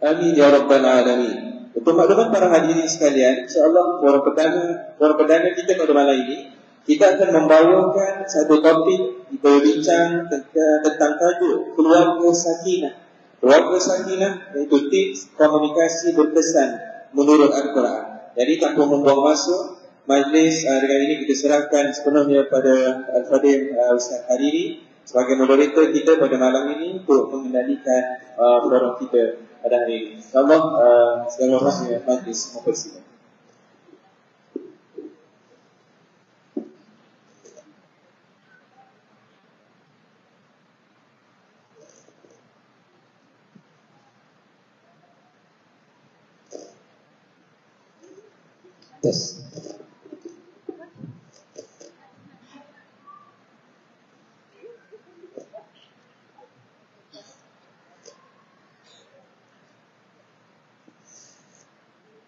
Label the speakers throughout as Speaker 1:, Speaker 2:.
Speaker 1: Amin ya rabbal alamin. Untuk makluman para hadirin sekalian, insya-Allah forum perdana kita pada malam ini, kita akan membawakan satu topik berbincang tentang tajuk keluarga sakinah. Keluarga sakinah iaitu tips komunikasi berkesan menurut Al-Quran. Jadi tanpa membuang masa, majlis dengan ini kita serahkan sepenuhnya pada Al-Fadhil Ustaz Hariri sebagai moderator kita pada malam ini untuk mengendalikan forum kita pada hari ini. InsyaAllah segala rahmat majlis mempersilakan.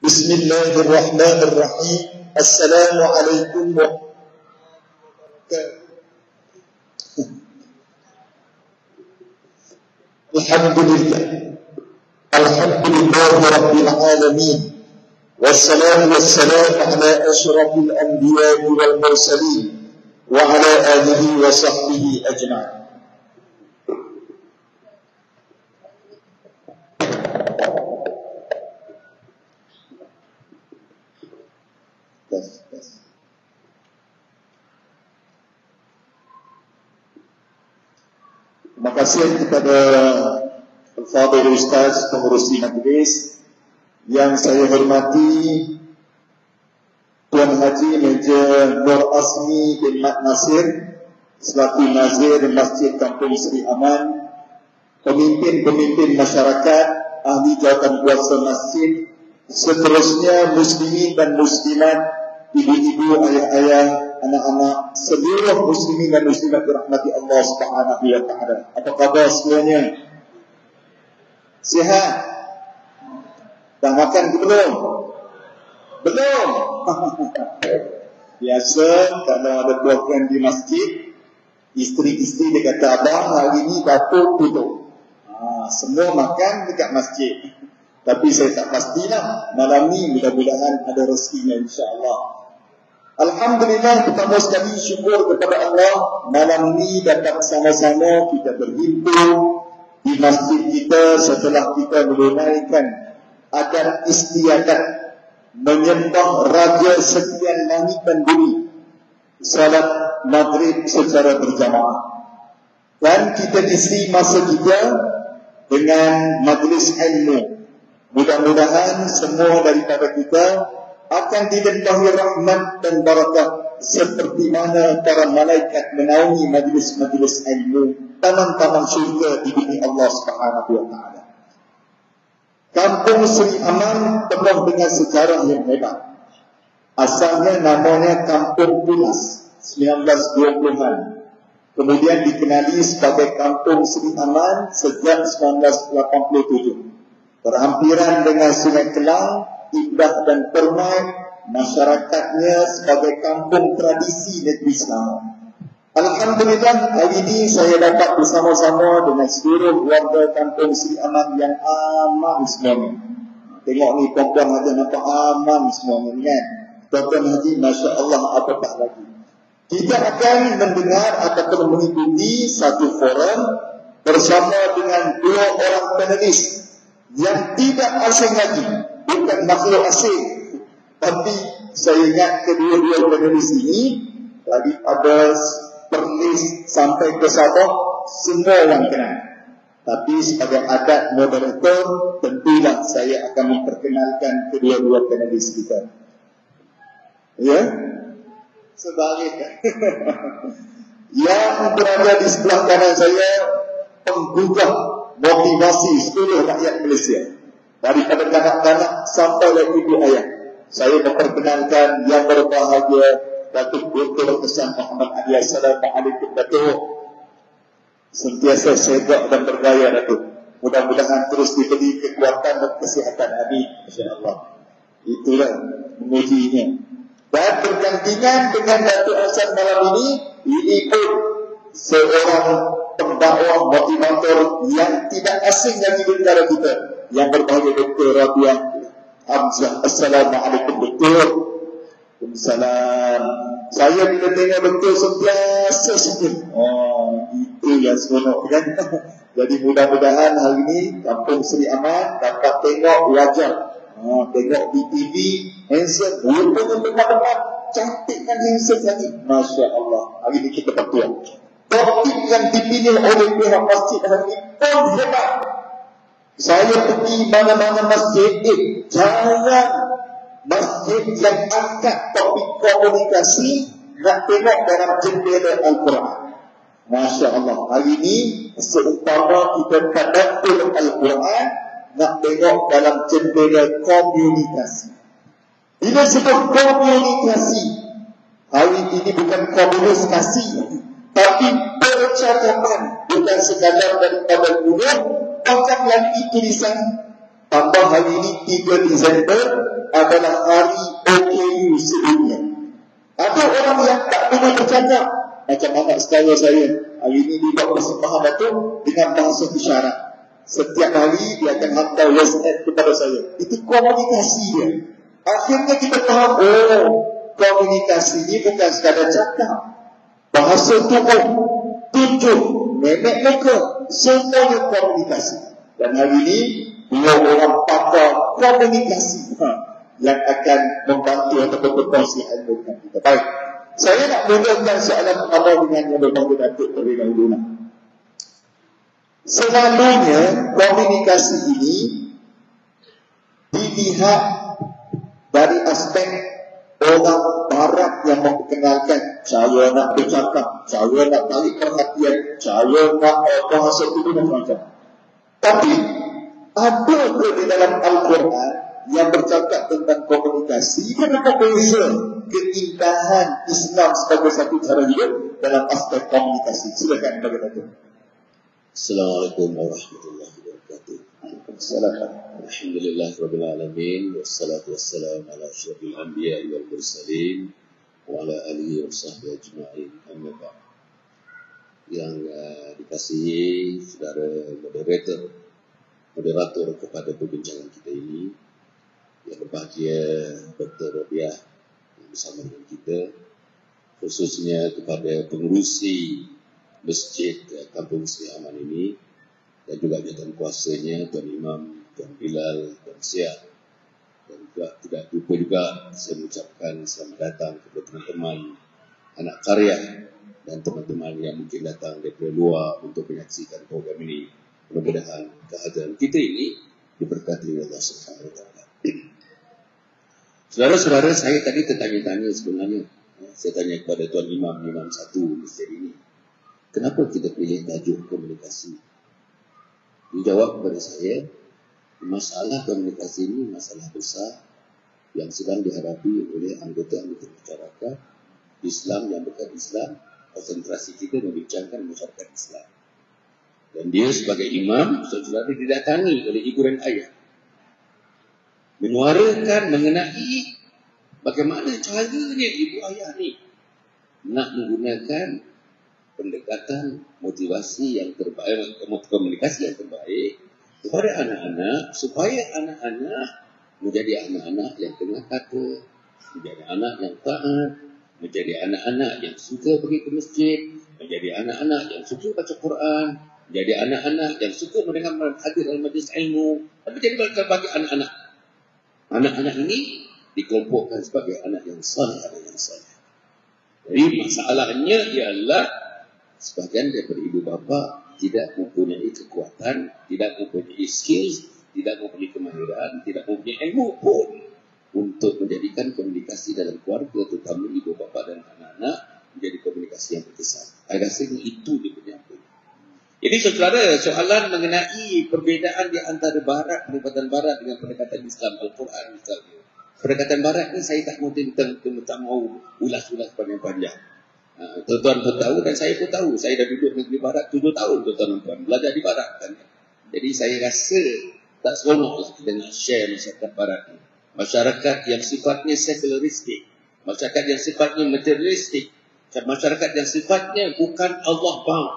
Speaker 2: Bismillahirrahmanirrahim. Assalamualaikum warahmatullahi wabarakatuh. Alhamdulillah rabbil alamin. Wassalatu wassalamu ala asyrafil anbiya'i wal mursalin wa ala alihi wa sahbihi ajma'in. Terima kasih kepada Al-Fadhil Ustaz pengurusi majlis yang saya hormati, Tuan Haji Major Nur Asmi bin Mat Nasir selaku Nazir Masjid Kampung Seri Aman, pemimpin-pemimpin masyarakat, ahli jawatan kuasa masjid, seterusnya muslimin dan muslimat, ibu-ibu, ayah-ayah, anak-anak, seluruh muslimin dan muslimat dirahmati Allah Subhanahu wa taala. Apa khabar semuanya? Sihat? Dah makan ke belum? Belum. Biasa kalau ada program di masjid, isteri-isteri dia kata, abang hari ni dapur tutup. Semua makan dekat masjid. Tapi saya tak pastilah. Malam ni mudah-mudahan ada rezekinya insya-Allah. Alhamdulillah, pertama sekali syukur kepada Allah, malam ni dapat sama-sama kita berhimpun di masjid kita setelah kita menunaikan adat istiadat menyembah Raja sekian langit dan bumi, salat maghrib secara berjamaah. Dan kita isi masa kita dengan majlis ilmu. Mudah-mudahan semua daripada kita akan dilimpahi rahmat dan barakah seperti mana para malaikat menaungi majlis-majlis ilmu, taman-taman syurga di bumi Allah Subhanahu wa taala. Kampung Seri Aman penuh dengan sejarah yang hebat. Asalnya namanya Kampung Pulas 1920-an. Kemudian dikenali sebagai Kampung Seri Aman sejak 1987. Berhampiran dengan Sungai Kelang, Indah dan Permai, masyarakatnya sebagai kampung tradisi negeri Selangor. Alhamdulillah, hari ini saya dapat bersama-sama dengan seluruh warga Kampung Seri Aman yang aman semuanya. Tengok ni, puan-puan ada nampak aman semuanya kan. Tuan-tuan Haji, Masya Allah, apa tak lagi. Kita akan mendengar ataupun mengikuti satu forum bersama dengan dua orang panelis yang tidak asing lagi, bukan makhluk asing. Tapi saya ingat kedua-dua panelis ini daripada Perlis sampai ke Sabah, semua orang kenal. Tapi sebagai adat moderator, tentulah saya akan memperkenalkan kedua-dua panelis kita. Ya? Sebaliknya. Yang berada di sebelah kanan saya, penggugah motivasi seluruh rakyat Malaysia, daripada kanak-kanak sampai ibu ayah. Saya memperkenalkan yang berbahagia Datuk Dr. Kesan Muhammad Ali. Assalamualaikum Datuk. Sentiasa sehat dan bergaya Datuk. Mudah-mudahan terus diberi kekuatan dan kesihatan. Amin. InsyaAllah. Itulah mengujinya. Dan bergantian dengan Datuk Hasan malam ini pun seorang pendakwah motivator yang tidak asing dari negara kita. yang berbahagia Dr. Rabiah Hamzah. Assalamualaikum Dr. Waalaikumsalam. Saya bila tengok Dr. sentiasa syukur. Oh, itu yang seronok kan. Jadi mudah-mudahan hari ini Kampung Seri Aman dapat tengok wajah. Tengok di TV, handsome, rupanya teman-teman cantik kan handsome lagi. Masya Allah. Hari ini kita bertuah. Topik yang dipilih oleh pihak masjid hari ini pun hebat. Saya pergi mana-mana masjid, jangan masjid yang angkat topik komunikasi nak tengok dalam jendela Al-Quran. Masya Allah. Hari ini seumpama kita tadabbur Al-Quran, nak tengok dalam jendela komunikasi. Bila sebut komunikasi, hari ini bukan komunikasi, tapi percakapan, bukan sekadar daripada mulut, bahkan lagi tulisan. Tambah hari ini 3 Disember adalah hari OKU sedunia. Ada orang yang tak boleh bercakap, macam anak saudara saya hari ini dia buat persembahan itu dengan bahasa isyarat. Setiap hari dia akan hantar WhatsApp kepada saya. Itu komunikasi dia. Akhirnya kita faham, oh, komunikasi ini bukan sekadar cakap. Bahasa tubuh, tunjuk, memek muka, semuanya komunikasi. Dan hari ini dua orang pakar komunikasi yang akan membantu ataupun berkongsi ilmu dengan kita. Baik, saya nak mulakan soalan pertama dengan yang berbangga Datuk terlebih dahulu. Selalunya komunikasi ini dilihat dari aspek orang barat yang memperkenalkan, saya nak bercakap, saya nak tarik perhatian, saya nak bahasa tubuh macam-macam. Tapi ada ke di dalam Al-Quran yang bercakap tentang komunikasi? Kenapa beza keindahan Islam sebagai satu cara hidup dalam aspek komunikasi? Silakan bagi Datuk.
Speaker 3: Assalamualaikum warahmatullahi wabarakatuh.
Speaker 2: Assalamualaikum.
Speaker 3: Alhamdulillahirabbil alamin wassalatu wassalamu ala asyrafil anbiya'i wal mursalin wa ala alihi washabbihi ajma'in. Amma ba'd. Yang dikasihi saudara moderator kepada perbincangan kita ini, yang berbahagia Dr. Rabiah yang bersama dengan kita, khususnya kepada pengurusi Masjid Kampung Seri Aman ini, dan juga jawatan kuasanya Tuan Imam, Tuan Bilal, Tuan Syah, dan juga tidak lupa juga saya mengucapkan selamat datang kepada teman-teman anak karya dan teman-teman yang mungkin datang dari luar untuk menyaksikan program ini. Mudah-mudahan kehadiran kita ini diberkati oleh Allah Subhanahu wa taala. Saudara-saudara, saya tadi tertanya-tanya sebenarnya. Saya tanya kepada Tuan Imam satu masjid ini, kenapa kita pilih tajuk komunikasi? Dijawab kepada saya, masalah komunikasi ini masalah besar yang sedang dihadapi oleh anggota-anggota masyarakat Islam yang bukan Islam. Konsentrasi kita membincangkan masyarakat Islam. Dan dia sebagai imam, saudara didatangi oleh ibu dan ayah, menyuarakan mengenai bagaimana caranya ibu ayah ni nak menggunakan pendekatan motivasi yang terbaik, komunikasi yang terbaik kepada anak-anak, supaya anak-anak menjadi anak-anak yang dengar kata, menjadi anak yang taat, menjadi anak-anak yang suka pergi ke masjid, menjadi anak-anak yang suka baca Quran, jadi anak-anak yang suka mendengar hadir dalam majlis ilmu. Tapi jadi bagi anak-anak. Anak-anak ini dikelompokkan sebagai anak yang saleh dan yang saleh. Jadi masalahnya ialah sebagian daripada ibu bapa tidak mempunyai kekuatan, tidak mempunyai skills, tidak mempunyai kemahiran, tidak mempunyai ilmu pun untuk menjadikan komunikasi dalam keluarga, terutama ibu bapa dan anak-anak, menjadi komunikasi yang berkesan. Saya rasa itu dia punya. Jadi saudara, soalan mengenai perbezaan di antara pendekatan barat dengan pendekatan Islam Al-Quran misalnya. Pendekatan barat ni saya tak mau ulas-ulas panjang-panjang. Tuan-tuan pun tahu dan saya pun tahu. Saya dah duduk negeri barat 7 tahun tuan-tuan, belajar di barat kan. Jadi saya rasa tak seronoklah kita nak share masyarakat barat ni. Masyarakat yang sifatnya sekularistik, masyarakat yang sifatnya materialistik, masyarakat yang sifatnya bukan Allah bound,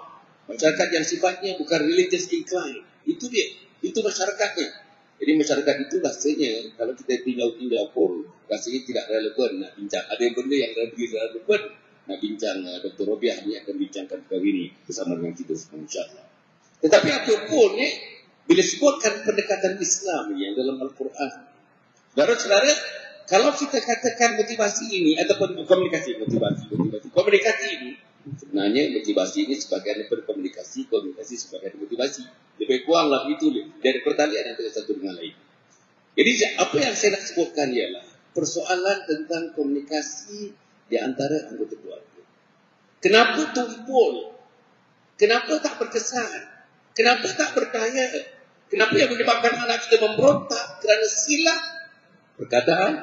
Speaker 3: masyarakat yang sifatnya bukan religious incline. Itu dia. Itu masyarakatnya. Jadi masyarakat itu rasanya kalau kita tinjau-tinjau pun rasanya tidak relevan nak bincang. Ada benda yang lebih relevan nak bincang. Dr. Robiah ni akan bincangkan kali ini bersama dengan kita semua, insyaAllah. Tetapi apapun bila sebutkan pendekatan Islam yang dalam Al-Quran, saudara-saudara, kalau kita katakan motivasi ini ataupun komunikasi ini sebenarnya motivasi ini sebagai komunikasi sebagai motivasi. Lebih kuranglah itu dari pertalian antara satu dengan lain. Jadi apa yang saya nak sebutkan ialah persoalan tentang komunikasi di antara anggota keluarga. Kenapa tumpul? Kenapa tak berkesan? Kenapa tak berdaya? Kenapa yang menyebabkan anak kita memberontak? Kerana silap perkataan,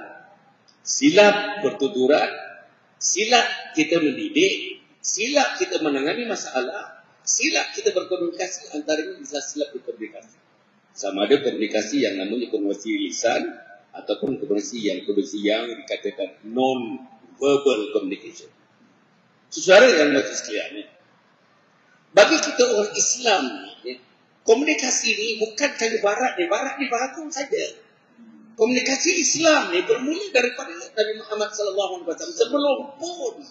Speaker 3: silap pertuturan, silap kita mendidik, silap kita menangani masalah, silap kita berkomunikasi, antaranya bisa silap berkomunikasi. Sama ada komunikasi yang namanya komunikasi lisan ataupun komunikasi yang dikatakan non-verbal communication. Saudara yang berkata sekalian, bagi kita orang Islam, komunikasi ini bukan kaya Barat ni bagus saja. Komunikasi Islam ni bermula daripada Nabi Muhammad SAW. Sebelum pun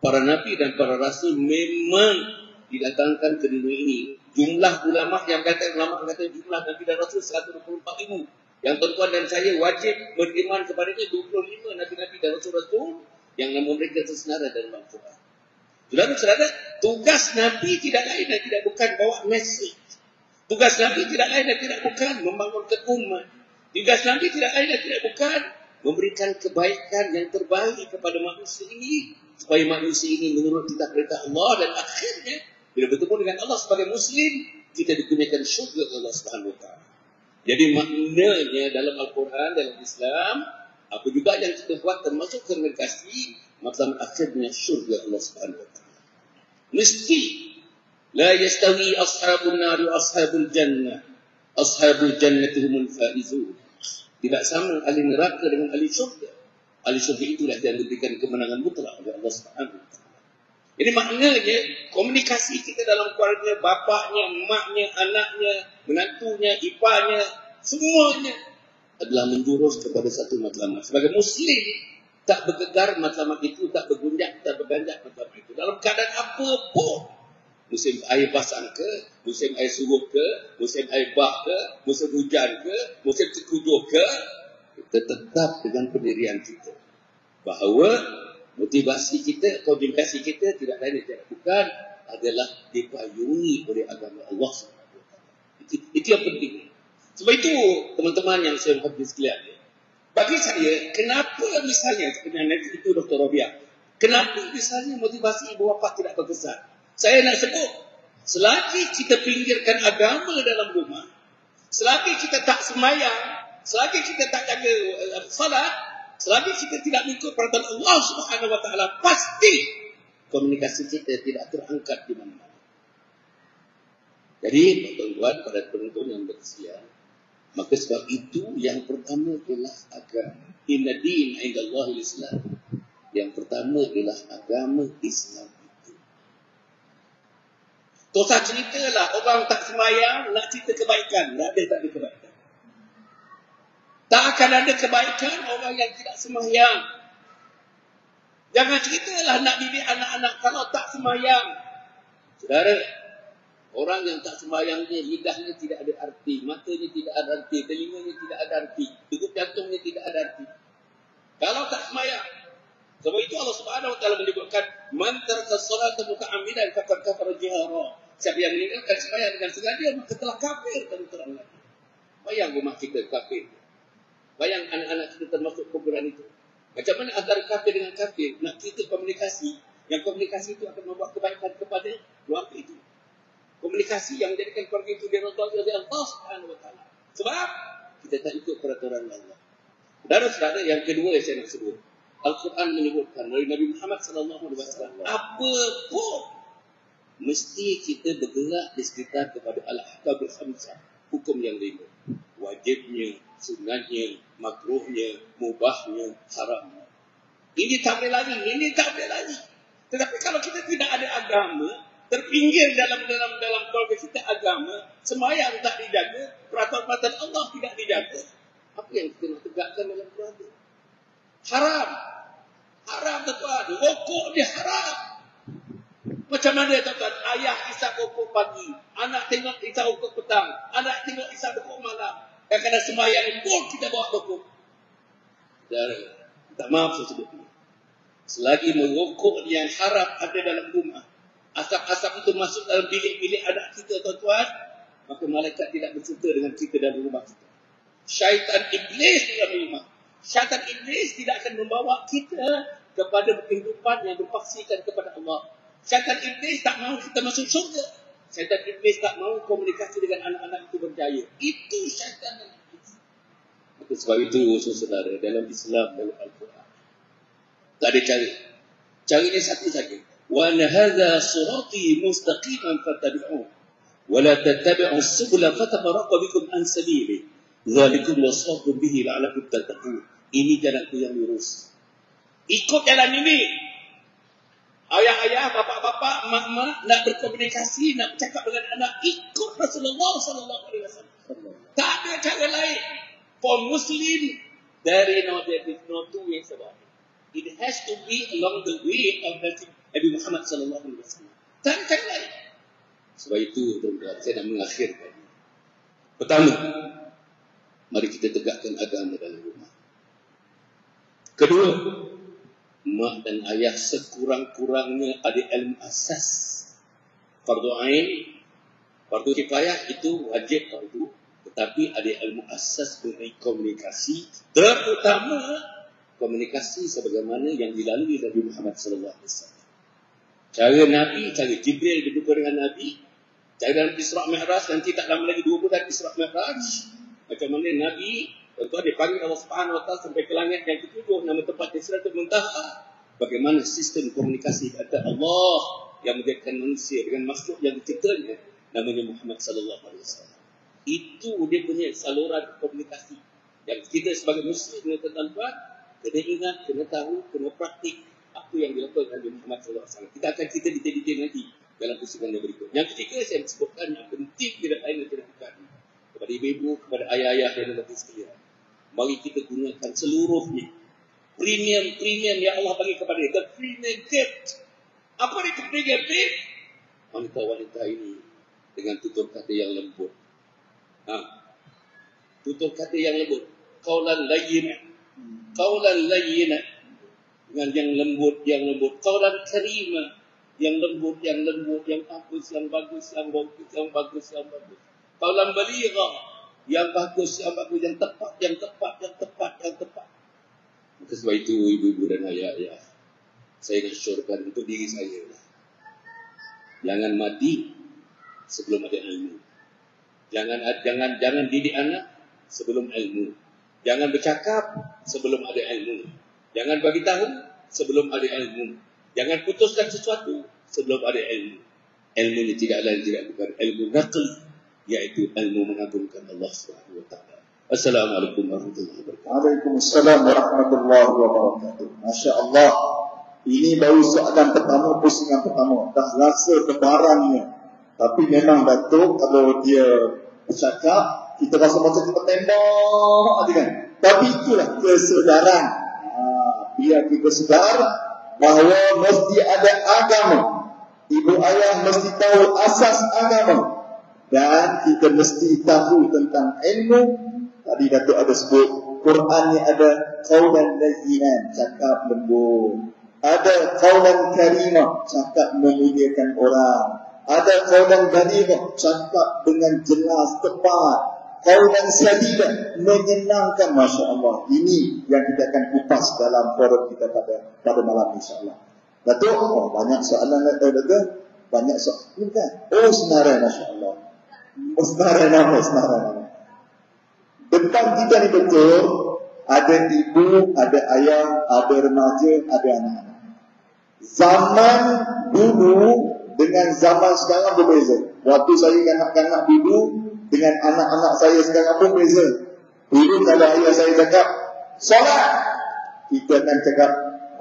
Speaker 3: para Nabi dan para Rasul memang didatangkan ke dunia ini. Jumlah ulama yang kata jumlah Nabi dan Rasul 124,000. Yang tuan-tuan dan saya wajib beriman kepadanya 25 Nabi-Nabi dan Rasul-Rasul yang nama mereka tersenara dalam Al-Quran. Saudara-saudara, tugas Nabi tidak lain dan tidak bukan bawa mesej. Tugas Nabi tidak lain dan tidak bukan membangunkan umat. Tugas Nabi tidak lain dan tidak bukan memberikan kebaikan yang terbaik kepada manusia ini, supaya manusia ini menurut titah perintah Allah, dan akhirnya bila bertemu dengan Allah sebagai Muslim, kita dikurniakan syurga Allah Subhanahu Wa Taala. Jadi maknanya dalam Al-Quran, dalam Islam, apa juga yang kita buat termasuk komunikasi, maksud akhirnya syurga Allah Subhanahu Wa Taala. Mesti la yastawi ashabun nari wa ashabul jannah. Ashabul jannati humul faizun. Tidak sama ahli neraka dengan ahli syurga. Ahli syurga itulah yang diberikan kemenangan mutlak oleh Allah Subhanahu Wa Taala. Jadi maknanya komunikasi kita dalam keluarga, bapaknya, emaknya, anaknya, menantunya, ipanya, semuanya adalah menjurus kepada satu matlamat. Sebagai Muslim, tak bergegar matlamat itu, tak bergunjak, tak berganjak matlamat itu. Dalam keadaan apa pun, musim air pasang ke, musim air suruh ke, musim air bah ke, musim hujan ke, musim sekujur ke, kita tetap dengan pendirian kita. Bahawa motivasi kita, komunikasi kita tidak lain tidak bukan adalah dipayungi oleh agama Allah SWT. Itu yang penting. Sebab itu, teman-teman yang saya hormati sekalian, bagi saya, kenapa misalnya, sebenarnya itu Dr. Robiah, kenapa misalnya motivasi ibu bapa tidak berkesan? Saya nak sebut, selagi kita pinggirkan agama dalam rumah, selagi kita tak semayang, selagi kita tak jaga salat, selagi kita tidak mengikut perintah Allah Subhanahu Wa Taala, pasti komunikasi kita tidak terangkat di mana-mana. Jadi, tuan-tuan, pada penonton yang berkesian, maka sebab itu yang pertama adalah agama. Inna din indallahil Islam. Yang pertama adalah agama Islam itu. Tak usah ceritalah orang tak semayang nak cerita kebaikan. Tak ada kebaikan. Tak akan ada kebaikan orang yang tidak semayang. Jangan ceritalah nak didik anak-anak kalau tak semayang. Saudara, orang yang tak semayang ni, lidahnya tidak ada arti, matanya tidak ada arti, telinganya tidak ada arti, degup jantungnya tidak ada arti. Kalau tak semayang. Sebab itu Allah Subhanahu Wa Taala menyebutkan, man taraka salata muta'ammidan faqad kafara jihara. Siapa yang meninggalkan semayang dengan sengaja, maka telah kafir terang lagi. Bayang rumah kita kafir. Bayang anak-anak kita termasuk kuburan itu. Macam mana antara kafir dengan kafir nak kita komunikasi, yang komunikasi itu akan membuat kebaikan kepada keluarga itu. Komunikasi yang menjadikan keluarga itu diridhai oleh Allah Subhanahu Wa Taala. Sebab kita tak ikut peraturan Allah. Saudara-saudara, yang kedua yang saya nak sebut, Al-Quran menyebutkan dari Nabi Muhammad SAW, apa pun mesti kita bergerak di sekitar kepada al-ahkam al-khamsah, hukum yang lima. Wajibnya, sunatnya, makruhnya, mubahnya, haramnya. Ini tak boleh lari, ini tak boleh lari. Tetapi kalau kita tidak ada agama, terpinggir dalam keluarga kita agama, semayang tak dijaga, peraturan Allah tidak dijaga, Kadang-kadang sembahyang pun kita bawa rokok. Dan tak maaf saya sebut ini. Selagi merokok yang haram ada dalam rumah, asap-asap itu masuk dalam bilik-bilik anak kita, tuan-tuan, maka malaikat tidak berserta dengan kita dalam rumah kita. Syaitan iblis dalam rumah. Syaitan iblis tidak akan membawa kita kepada kehidupan yang berpaksikan kepada Allah. Syaitan iblis tak mahu kita masuk syurga. Syaitan iblis tak mahu komunikasi dengan anak-anak itu berjaya. Itu syaitan iblis. Maka sebab itu, saudara, dalam Islam, dalam Al-Quran, tak ada cara. Caranya satu saja. Wa anna hadza sirati mustaqiman fattabi'uhu wa la tattabi'us subula fatafarraqu bikum an sabili. Dzalikum wasaqu bihi la'allakum tattaqun. Ini jalanku yang lurus. Ikut jalan ini. Ayah-ayah, bapak-bapak, mak-mak nak berkomunikasi, nak bercakap dengan anak, ikut Rasulullah sallallahu alaihi wasallam. Tak ada cara lain. For Muslim, there is no two ways about it. It has to be along the way of Nabi Muhammad sallallahu alaihi wasallam. Tak ada cara lain. Sebab itu, tuan-tuan, saya nak mengakhirkan. Pertama, mari kita tegakkan agama dalam rumah. Kedua, mak dan ayah sekurang-kurangnya ada ilmu asas. Fardu ain, fardu kifayah itu wajib fardu, tetapi ada ilmu asas mengenai komunikasi, terutama komunikasi sebagaimana yang dilalui Nabi Muhammad sallallahu alaihi wasallam. Cara Nabi, cara Jibril berjumpa dengan Nabi, cara dalam Isra' Mi'raj, nanti tak lama lagi 2 bulan Isra' Mi'raj, macam mana Nabi tuan-tuan dipanggil Allah Subhanahu Wa Taala sampai ke langit yang ke-7, nama tempat Sidratul Muntaha. Bagaimana sistem komunikasi antara Allah yang menjadikan manusia dengan makhluk yang diciptanya, namanya Muhammad sallallahu alaihi wasallam. Itu dia punya saluran komunikasi yang kita sebagai muslim, tuan-tuan, kena ingat, kena tahu, kena praktik apa yang dilakukan oleh Muhammad sallallahu alaihi wasallam. Kita akan cerita detail-detail nanti dalam pusingan yang berikut. Yang ketiga saya sebutkan yang penting tidak lain yang dilakukan kepada ibu-ibu, kepada ayah-ayah dan anak sekalian. Mari kita gunakan seluruhnya. Premium yang Allah bagi kepada kita. The premium gift. Apa itu premium gift? Wanita-wanita ini dengan tutur kata yang lembut. Tutur kata yang lembut. Qaulan layyina. Qaulan layyina. Dengan yang lembut. Qaulan karima. Yang lembut. Yang bagus, yang bagus. Qaulan baligha. Yang bagus, yang tepat. Maka sebab itu, ibu-ibu dan ayah-ayah, saya nak syorkan untuk diri saya. Jangan mati sebelum ada ilmu. Jangan didik anak sebelum ilmu. Jangan bercakap sebelum ada ilmu. Jangan bagi tahu sebelum ada ilmu. Jangan putuskan sesuatu sebelum ada ilmu. Ilmu ini tidak lain tidak bukan ilmu naql, yaitu ilmu mengagungkan Allah Subhanahu Wa Taala. Assalamualaikum warahmatullahi wabarakatuh.
Speaker 2: Waalaikumsalam warahmatullahi wabarakatuh. Masya Allah. Ini baru soalan pertama, pusingan pertama. Dah rasa kebarannya. Tapi memang betul kalau dia bercakap, kita rasa macam kita tembak aja kan. Tapi itulah kesedaran. Biar kita sedar bahawa mesti ada agama. Ibu ayah mesti tahu asas agama. Dan kita mesti tahu tentang ilmu. Tadi Datuk ada sebut, Quran ni ada qaulan layyinan, cakap lembut. Ada qaulan karimah, cakap memuliakan orang. Ada qaulan baligha, cakap dengan jelas, tepat. Qaulan sadida, menyenangkan, Masya Allah. Ini yang kita akan kupas dalam forum kita pada malam insya-Allah. Datuk, banyak soalan Datuk. Banyak soalan kan? Senarai Masya Allah. Senarai. Depan kita ni betul, ada ibu, ada ayah, ada remaja, ada anak-anak. Zaman dulu dengan zaman sekarang berbeza. Waktu saya kanak-kanak dulu dengan anak-anak saya sekarang pun beza. Dulu kalau ayah saya cakap solat, kita akan cakap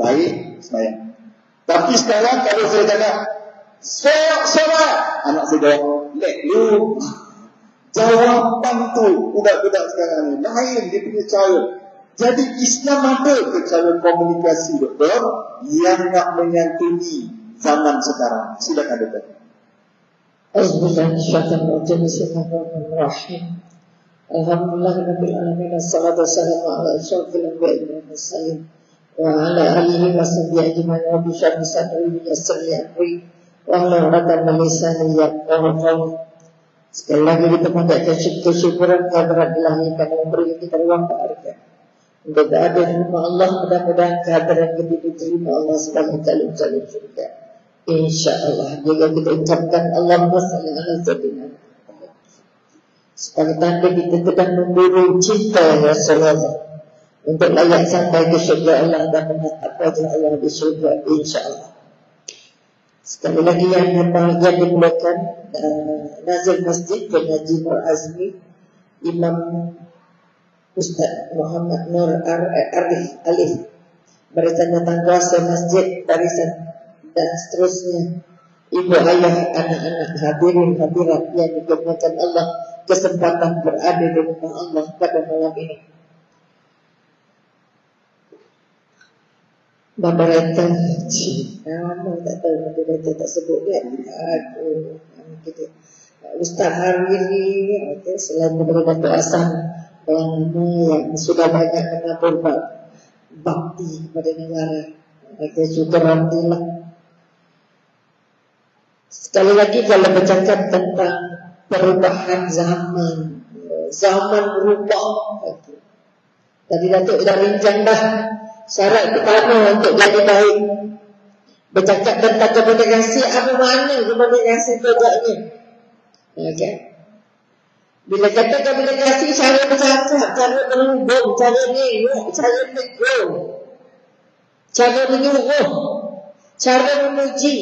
Speaker 2: baik, sembahyang. Tapi sekarang kalau saya cakap solat, anak saya jawab lek lu. Jawapan tu budak-budak sekarang ni lain dia punya cara. Jadi Islam ada ke cara komunikasi doktor yang nak menyantuni zaman sekarang. Silakan doktor.
Speaker 4: Bismillahirrahmanirrahim. Alhamdulillahirabbil alamin. Wassalatu wassalamu ala asyrofil anbiya'i wal mursalin wa ala alihi wa sahbihi ajma'in. Wa bi syarri sadri yassirli amri wa hlul 'uqdatam min lisani yafqahu qawli. Sekali lagi kita panjatkan syukuran kehadirat ilahi karena memberi kita ruang berharga untuk berada di rumah Allah. Mudah-mudahan kehadiran kita diterima Allah sebagai calon-calon surga, insyaallah. Juga kita ucapkan Allahumma shalli ala sayyidina Muhammad sebagai tanda kita sedang memburu cinta Rasulullah untuk layak sampai ke syurga Allah dan menatap wajah Allah di syurga, insyaallah. Sekali lagi yang bahagia dimuliakan Nazir Masjid dan Haji Nur Azmi, Imam Ustaz Muhammad Nur Alif, barisan tangga masjid, barisan dan seterusnya, ibu ayah, anak-anak, hadirin hadirat yang dimuliakan Allah, kesempatan berada di rumah Allah pada malam ini. Babareta, tak tahu Babareta tak sebut dia. Aduh, Ustaz hari ini selain daripada Dato' Hasan yang sudah banyak menabur bakti kepada negara, mereka juga alhamdulillah. Sekali lagi kalau bercakap tentang perubahan zaman berubah. Tadi Datuk dah rincang dah syarat pertama untuk jadi baik. Bercakap tentang komunikasi, apa makna komunikasi tegaknya? Okay. Bila kata komunikasi, cara bercakap, cara berhubung, cara nengok, cara tegur, cara menyuruh, cara memuji.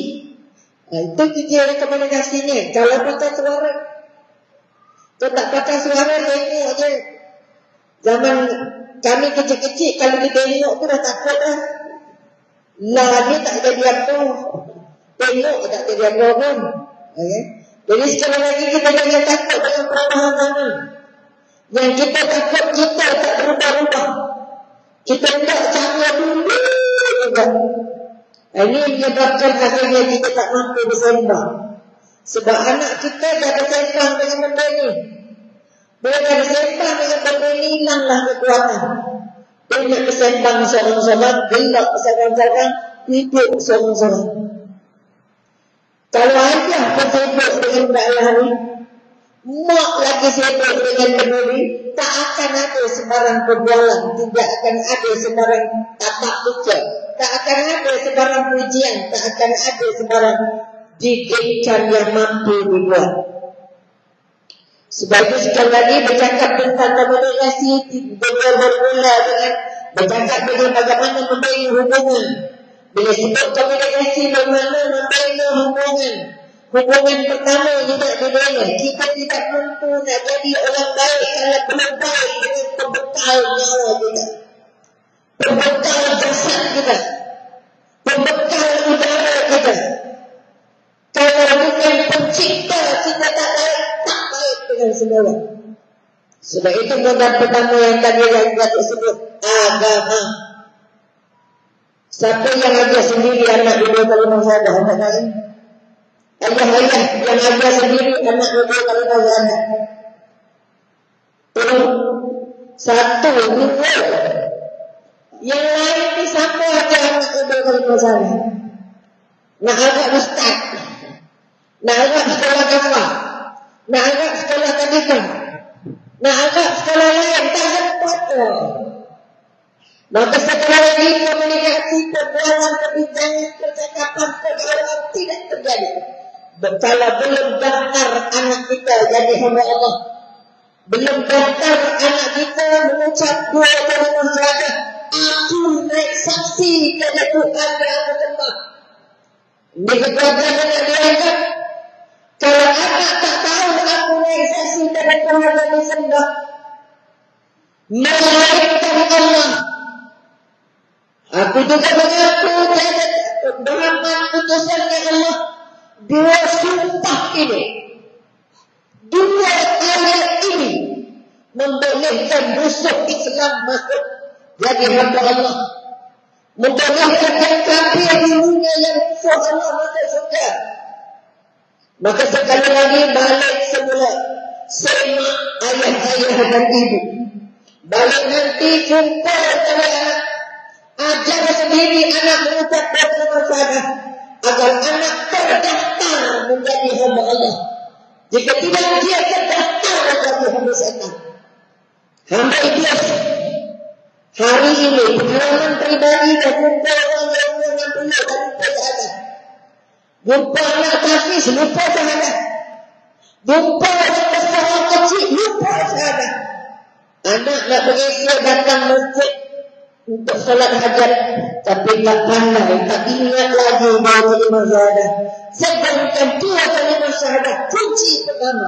Speaker 4: Itu kira komunikasinya. Kalau pakai suara, kalau tak pakai suara, tengok je. Zaman kami kecil-kecil, kalau ditengok tu dah takut dah. Lah ni tak jadi apa. Tengok tak jadi apa pun. Okay. Jadi sekali lagi kita jangan takut dengan perubahan zaman. Yang kita takut kita tak berubah-ubah. Kita tak cara dulu juga. Ini menyebabkan akhirnya kita tak mampu bersembah. Sebab anak kita dah bersembah dengan benda ni. Bila dah bersembah dengan benda ni, hilanglah kekuatan. Dia nak bersembang seorang-seorang, gelap seorang-seorang, hidup seorang-seorang. Kalau ayah pun sibuk dengan dakwah ni, mak lagi sibuk dengan benda ni, tak akan ada sebarang perbualan, tidak akan ada sebarang tapak ucap, tak akan ada sebarang pujian, tak akan ada sebarang didikan yang mampu dibuat. Sebab itu sekali lagi bercakap tentang komunikasi, bermula dengan bercakap dengan bagaimana membina hubungan. Bila sebut komunikasi bermakna membina hubungan. Hubungan pertama juga dibina. Kita tidak mampu nak jadi orang baik kalau belum baik dengan pembekal nyawa kita, pembekal jasad kita, pembekal udara kita. Kalau bukan pencipta kita tak baik dengan semua. Sebab itu modal pertama yang tadi yang Datuk sebut, agama. Siapa yang ajar sendiri anak dua kalimah syahadah, anak lain? Ayah-ayah yang ajar sendiri anak dua kalimah syahadah. Satu, dua. Yang lain ni siapa ajar anak dua kalimah syahadah? Nak agak ustaz, nak agak sekolah kafah, nak agak sekolah tadika, nak agak sekolah lain, tak sempat. Maka setelah ini komunikasi, perbualan, perbincangan, percakapan, pergaulan tidak terjadi. Kalau belum daftar anak kita jadi hamba Allah, belum daftar anak kita mengucap dua kalimah syahadah, aku naik saksi kepada Tuhan yang aku sembah. Ini kekuatan anak dianggap. Kalau anak tak tahu aku naik saksi kepada Tuhan yang aku sembah, melainkan Allah. Aku juga mengaku Muhammad utusan Allah. Dua sumpah ini, dua ayat ini membolehkan musuh Islam masuk jadi hamba Allah, membolehkan yang kafir dulunya yang musuh Allah masuk surga. Maka sekali lagi balik semula, sama ayah-ayah dan ibu. Balik nanti jumpa sama anak. Ajar sendiri anak mengucap kalimat syahadah agar anak terdaftar menjadi hamba Allah. Jika tidak dia terdaftar menjadi hamba setan. Hamba iblis. Hari ini pengalaman pribadi dan jumpa orang yang mengambil dan lupa syahadah. Jumpa anak tahfiz lupa syahadah. Jumpa orang besar kecil lupa syahadah. Anak nak berisi datang masjid untuk salat hajat, tapi tak pandai, tak ingat lagi bahawa kalimat syahadah. Sedangkan dua kalimat syahadah kunci pertama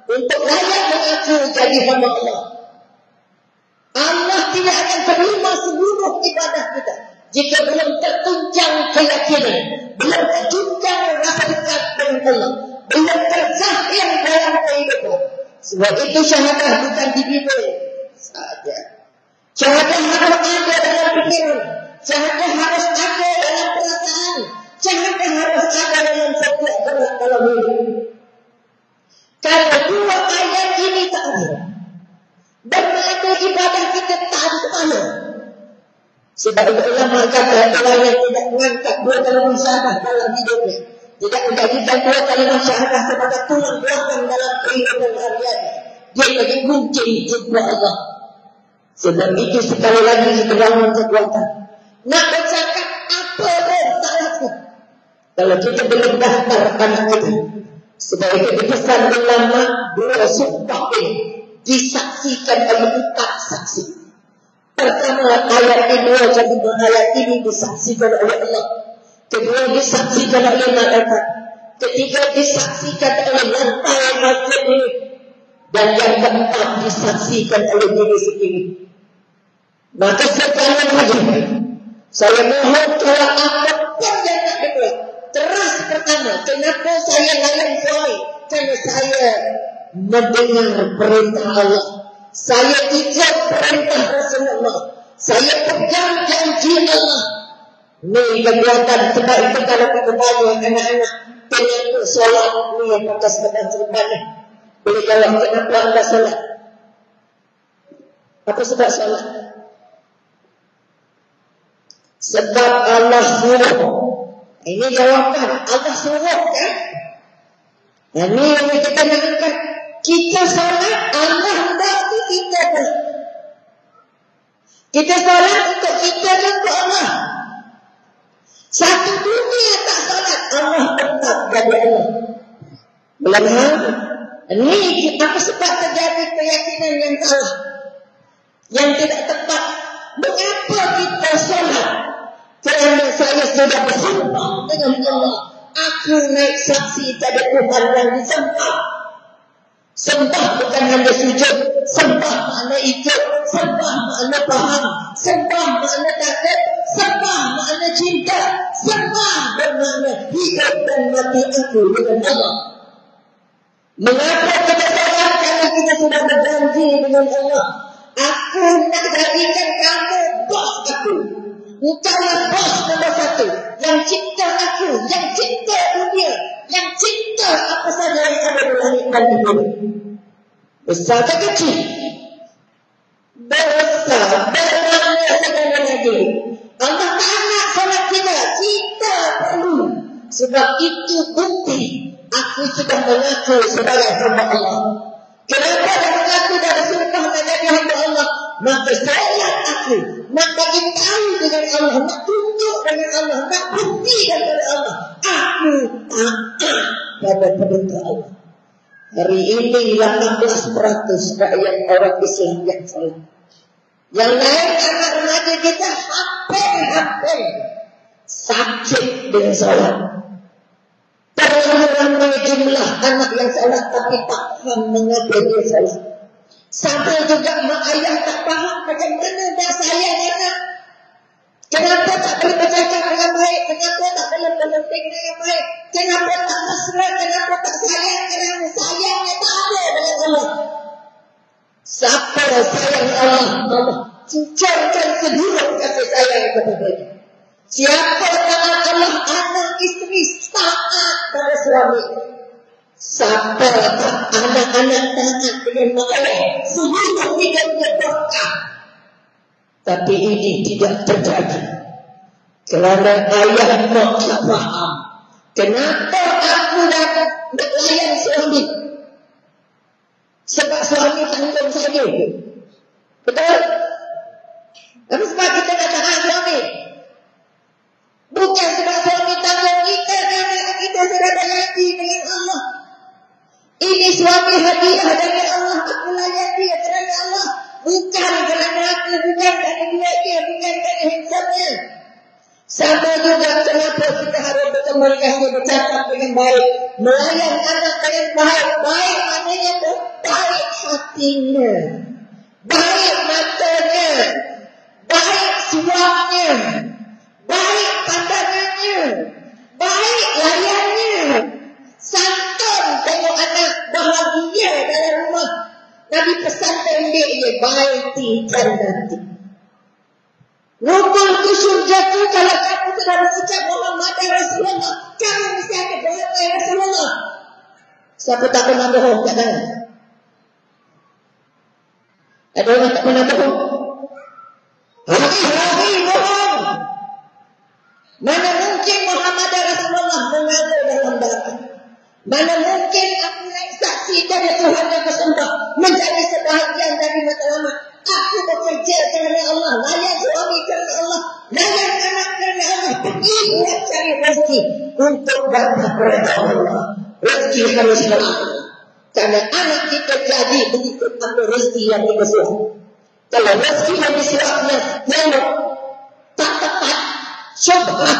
Speaker 4: untuk layak mengaku jadi hamba Allah. Allah tidak akan terima seluruh ibadah kita jika belum tertunjang keyakinan, belum tertunjang rasa dekat dengan Allah, belum tersahir dalam kehidupan. Sebab itu syahadah bukan di bibir saja. Syahadah harus ada dalam pikiran. Syahadah harus ada dalam perasaan. Syahadah harus ada dalam setiap gerak dalam hidup. Karena dua ayat ini tak ada, bermakna ibadah kita tak ada mana. Sebab ulama kata orang yang tidak mengangkat dua kalimat syahadah dalam hidupnya, tidak menjadikan dua kalimat syahadah sebagai tulang belakang dalam kehidupan harian, dia bagi kunci jumpa Allah. Sebab itu sekali lagi kedalam kekuatan. Nak bercakap apa pun tak laku kalau kita belum daftar anak kita. Sebab itu dipesan ulama dua sumpah ini disaksikan oleh 4 saksi. Pertama ayat kedua jadi ayat ini disaksikan oleh Allah. Kedua disaksikan oleh malaikat. Ketiga disaksikan oleh lantai masjid ini. Dan yang keempat disaksikan oleh diri sendiri. Maka sekarang lagi saya mohon kalau apapun yang nak dibuat, terus pertama, kenapa saya layan suami? Karena saya mendengar perintah Allah, saya ikut perintah Rasulullah, saya pegang janji Allah. Ini kekuatan. Sebab itu kalau kita banyak anak-anak kenapa solat ni pakai sepedang serban ni, boleh jawab kenapa anda solat? Apa sebab solat? Sebab Allah suruh. Ini jawapan Allah suruh kan? Ini yang kita nak. Kita solat Allah hendak kita pun. Kita solat untuk kita dan untuk Allah. Satu dunia tak solat, Allah tetap jadi Allah. Belum hal. Ini apa sebab terjadi keyakinan yang salah, yang tidak tepat. Mengapa kita solat? Kerana saya sudah bersumpah dengan Allah, aku naik saksi pada Tuhan yang disembah. Sembah bukan hanya sujud, sembah makna ikut, sembah makna faham, sembah makna takut, sembah makna cinta, sembah bermakna hidup dan mati aku dengan Allah. Mengapa kita solat? Karena kita sudah berjanji dengan Allah, aku nak jadikan kamu bos aku. Engkaulah bos nombor 1 yang cipta aku, yang cipta dunia, yang cipta apa saja yang ada di langit dan di bumi. Besar atau kecil? Besar, bermakna segala lagi. Allah tak nak solat kita perlu. Sebab itu bukti aku sudah mengaku sebagai hamba Allah. Kenapa dah mengaku dah bersumpah menjadi hamba Allah? Maka solat aku nak bagi tahu dengan Allah, nak tunjuk dengan Allah, nak bukti daripada Allah, aku taat pada perintah Allah. Hari ini 18% rakyat orang Islam yang salah. Yang lain anak remaja kita hampir sakit dengan salah. Terlalu ramai jumlah anak yang salah tapi tak faham mengapa dia salah. Sampai juga mak ayah tak faham macam mana dah sayang anak. Kenapa tak boleh bercakap dengan baik? Kenapa tak boleh berlenting dengan baik? Kenapa tak mesra? Kenapa tak sayang? Kerana sayangnya tak ada dengan Allah. Siapa sayang Allah? Allah cucurkan seluruh kasih sayang kepadanya. Siapa taat Allah, anak isteri taat pada suami. Siapa anak-anak taat dengan Allah, semuanya tidak berkah. Tapi ini tidak terjadi. Kerana ayah mak tak faham. Kenapa aku nak layan suami? Sebab suami tanggung saya. Betul? Tapi sebab kita nak tahan suami. Bukan sebab suami tanggung kita, kerana kita sudah berjanji dengan Allah. Ini suami hadiah dari Allah. Aku layan dia kerana Allah. Bukan kerana aku, bukan kerana dia, bukan kerana handsamenya. Sama juga kenapa kita harus berkomunikasi, bercakap dengan baik, melayan anak dengan baik. Baik maknanya baik hatinya, baik matanya, baik suamanya, baik pandangannya, baik layannya. Santun tengok anak bahagia dalam rumah. Nabi pesan pendeknya, baiti jannati. Rukun ke surgaku kalau kamu sudah mengucap Muhammad Rasulullah, kamu mesti akan berhati Rasulullah. Siapa tak pernah bohong kat sana? Ada orang tak pernah bohong? Hari-hari bohong. Mana mungkin Muhammad Rasulullah mengalir dalam darah? Mana mungkin aku naik saksi dari Tuhan yang bersembah menjadi sebahagian dari matlamat? Aku bekerja kerana Allah, layan suami kerana Allah, layan anak kerana Allah. Pergi buat cari rezeki untuk dapat kepada Allah. Rezeki harus selalu. Kerana anak kita jadi begitu ambil rezeki yang dibesar. Kalau rezeki yang disuapnya yang tak tepat, syubhat,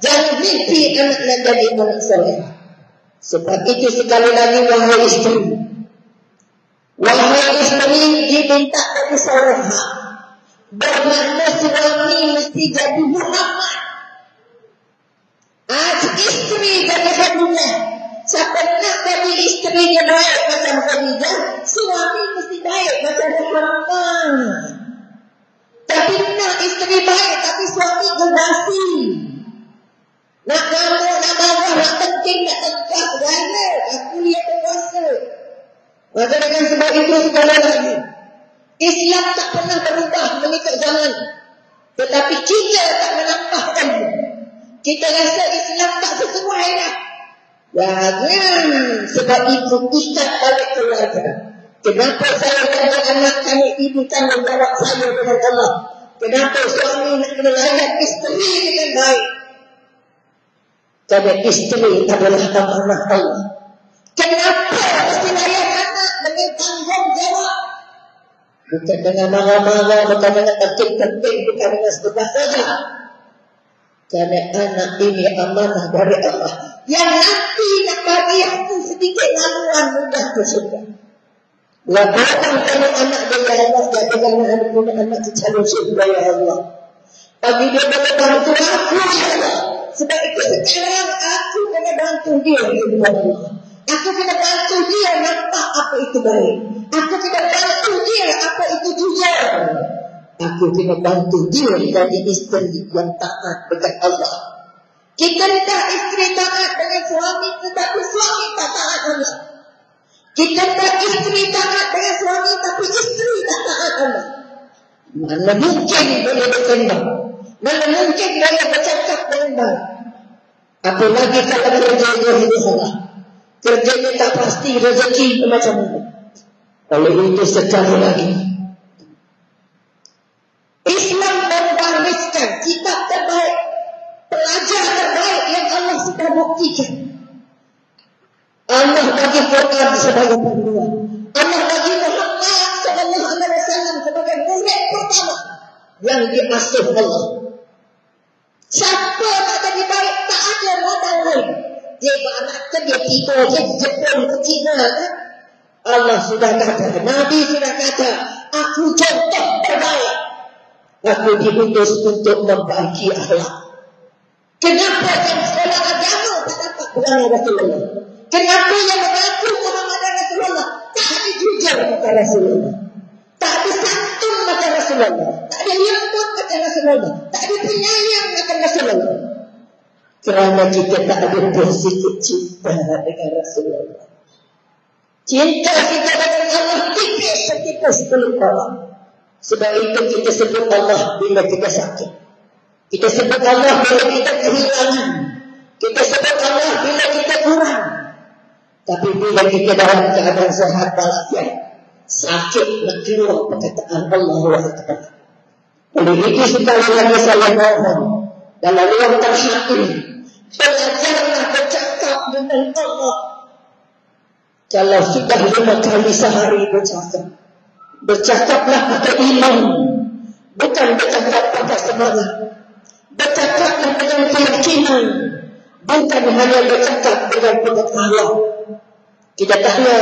Speaker 4: jangan mimpi anaknya jadi anak soleh. Sebab itu sekali lagi wahai isteri, wahai isteri diminta dari soleha, bermakna suami mesti jadi Muhammad. Isteri jadi Khadijah. Siapa nak jadi isterinya baik macam Khadijah, suami mesti baik macam Muhammad. Tapi nak isteri baik tapi suami generasi. Nak ngamuk, nak marah, nak penting, nak tengkap, gana. Aku lihat berkuasa. Maka dengan sebab itu sekali lagi, Islam tak pernah berubah mengikut zaman. Tetapi kita tak menampakkan. Kita rasa Islam tak sesuai dah. Jangan. Sebab itu ikat balik keluarga. Kenapa saya kena anak kami ibu tanggung jawab saya dengan Allah? Kenapa suami nak melayan isteri dengan baik? Kerana isteri adalah amanah Allah. Kenapa mesti layan anak dengan tanggung jawab? Bukan dengan marah-marah, bukan dengan tertib-tertib, bukan dengan sebelah saja. Kerana anak ini amanah dari Allah. Yang nanti nak bagi aku sedikit laluan mudah ke surga. Buat orang tengok anak dia Allah, jadi jangan ada punya anak calon surga ya Allah. Bagi dia boleh bantu aku ya Allah. Sebab itu sekarang aku kena bantu dia ya Allah. Aku kena bantu dia nampak apa itu baik. Aku kena bantu dia apa itu jujur. Aku kena bantu dia jadi isteri yang taat dekat Allah. Kita tak isteri taat dengan suami, tetapi suami tak taat Allah. Kita tak isteri taat dengan suami, tapi isteri tak taat Allah. Mana mungkin boleh berkembang? Mana mungkin boleh bercakap dengan baik? Apalagi kalau kerjanya ini salah. Kerjanya tak pasti, rezeki macam mana. Oleh itu sekali lagi, Islam membariskan kitab terbaik, pelajar terbaik yang Allah sudah buktikan. Allah bagi Quran sebagai panduan. Allah bagi Muhammad sallallahu alaihi wasallam sebagai murid pertama yang diasuh Allah. Siapa nak jadi baik tak ada modal lain. Dia beranak dia tidur, dia Jepun ke China kan? Allah sudah kata, Nabi sudah kata, aku contoh terbaik. Aku diutus untuk membaiki akhlak. Kenapa yang sekolah agama tak dapat berani Rasulullah? Kenapa yang mengaku Muhammad Rasulullah tak ada jujur kata Rasulullah? Tak ada santun kata Rasulullah. Tak ada lembut kata Rasulullah. Tak ada penyayang kata Rasulullah. Kerana kita tak ada sedikit cinta dengan Rasulullah. Cinta kita dengan Allah tipis telur Allah. Sebab itu kita sebut Allah bila kita sakit. Kita sebut Allah bila kita kehilangan. Kita sebut Allah bila kita kurang. Tapi bila kita dalam keadaan sehat walafiat, sakit nak keluar perkataan Allahu Akbar. Oleh itu sekali lagi saya mohon dalam ruang terhad ini, belajarlah bercakap dengan Allah. Kalau sudah 5 kali sehari bercakaplah pakai iman, bukan bercakap pakai semangat. Bercakaplah dengan keyakinan, bukan hanya bercakap dengan pengetahuan. Kita tanya,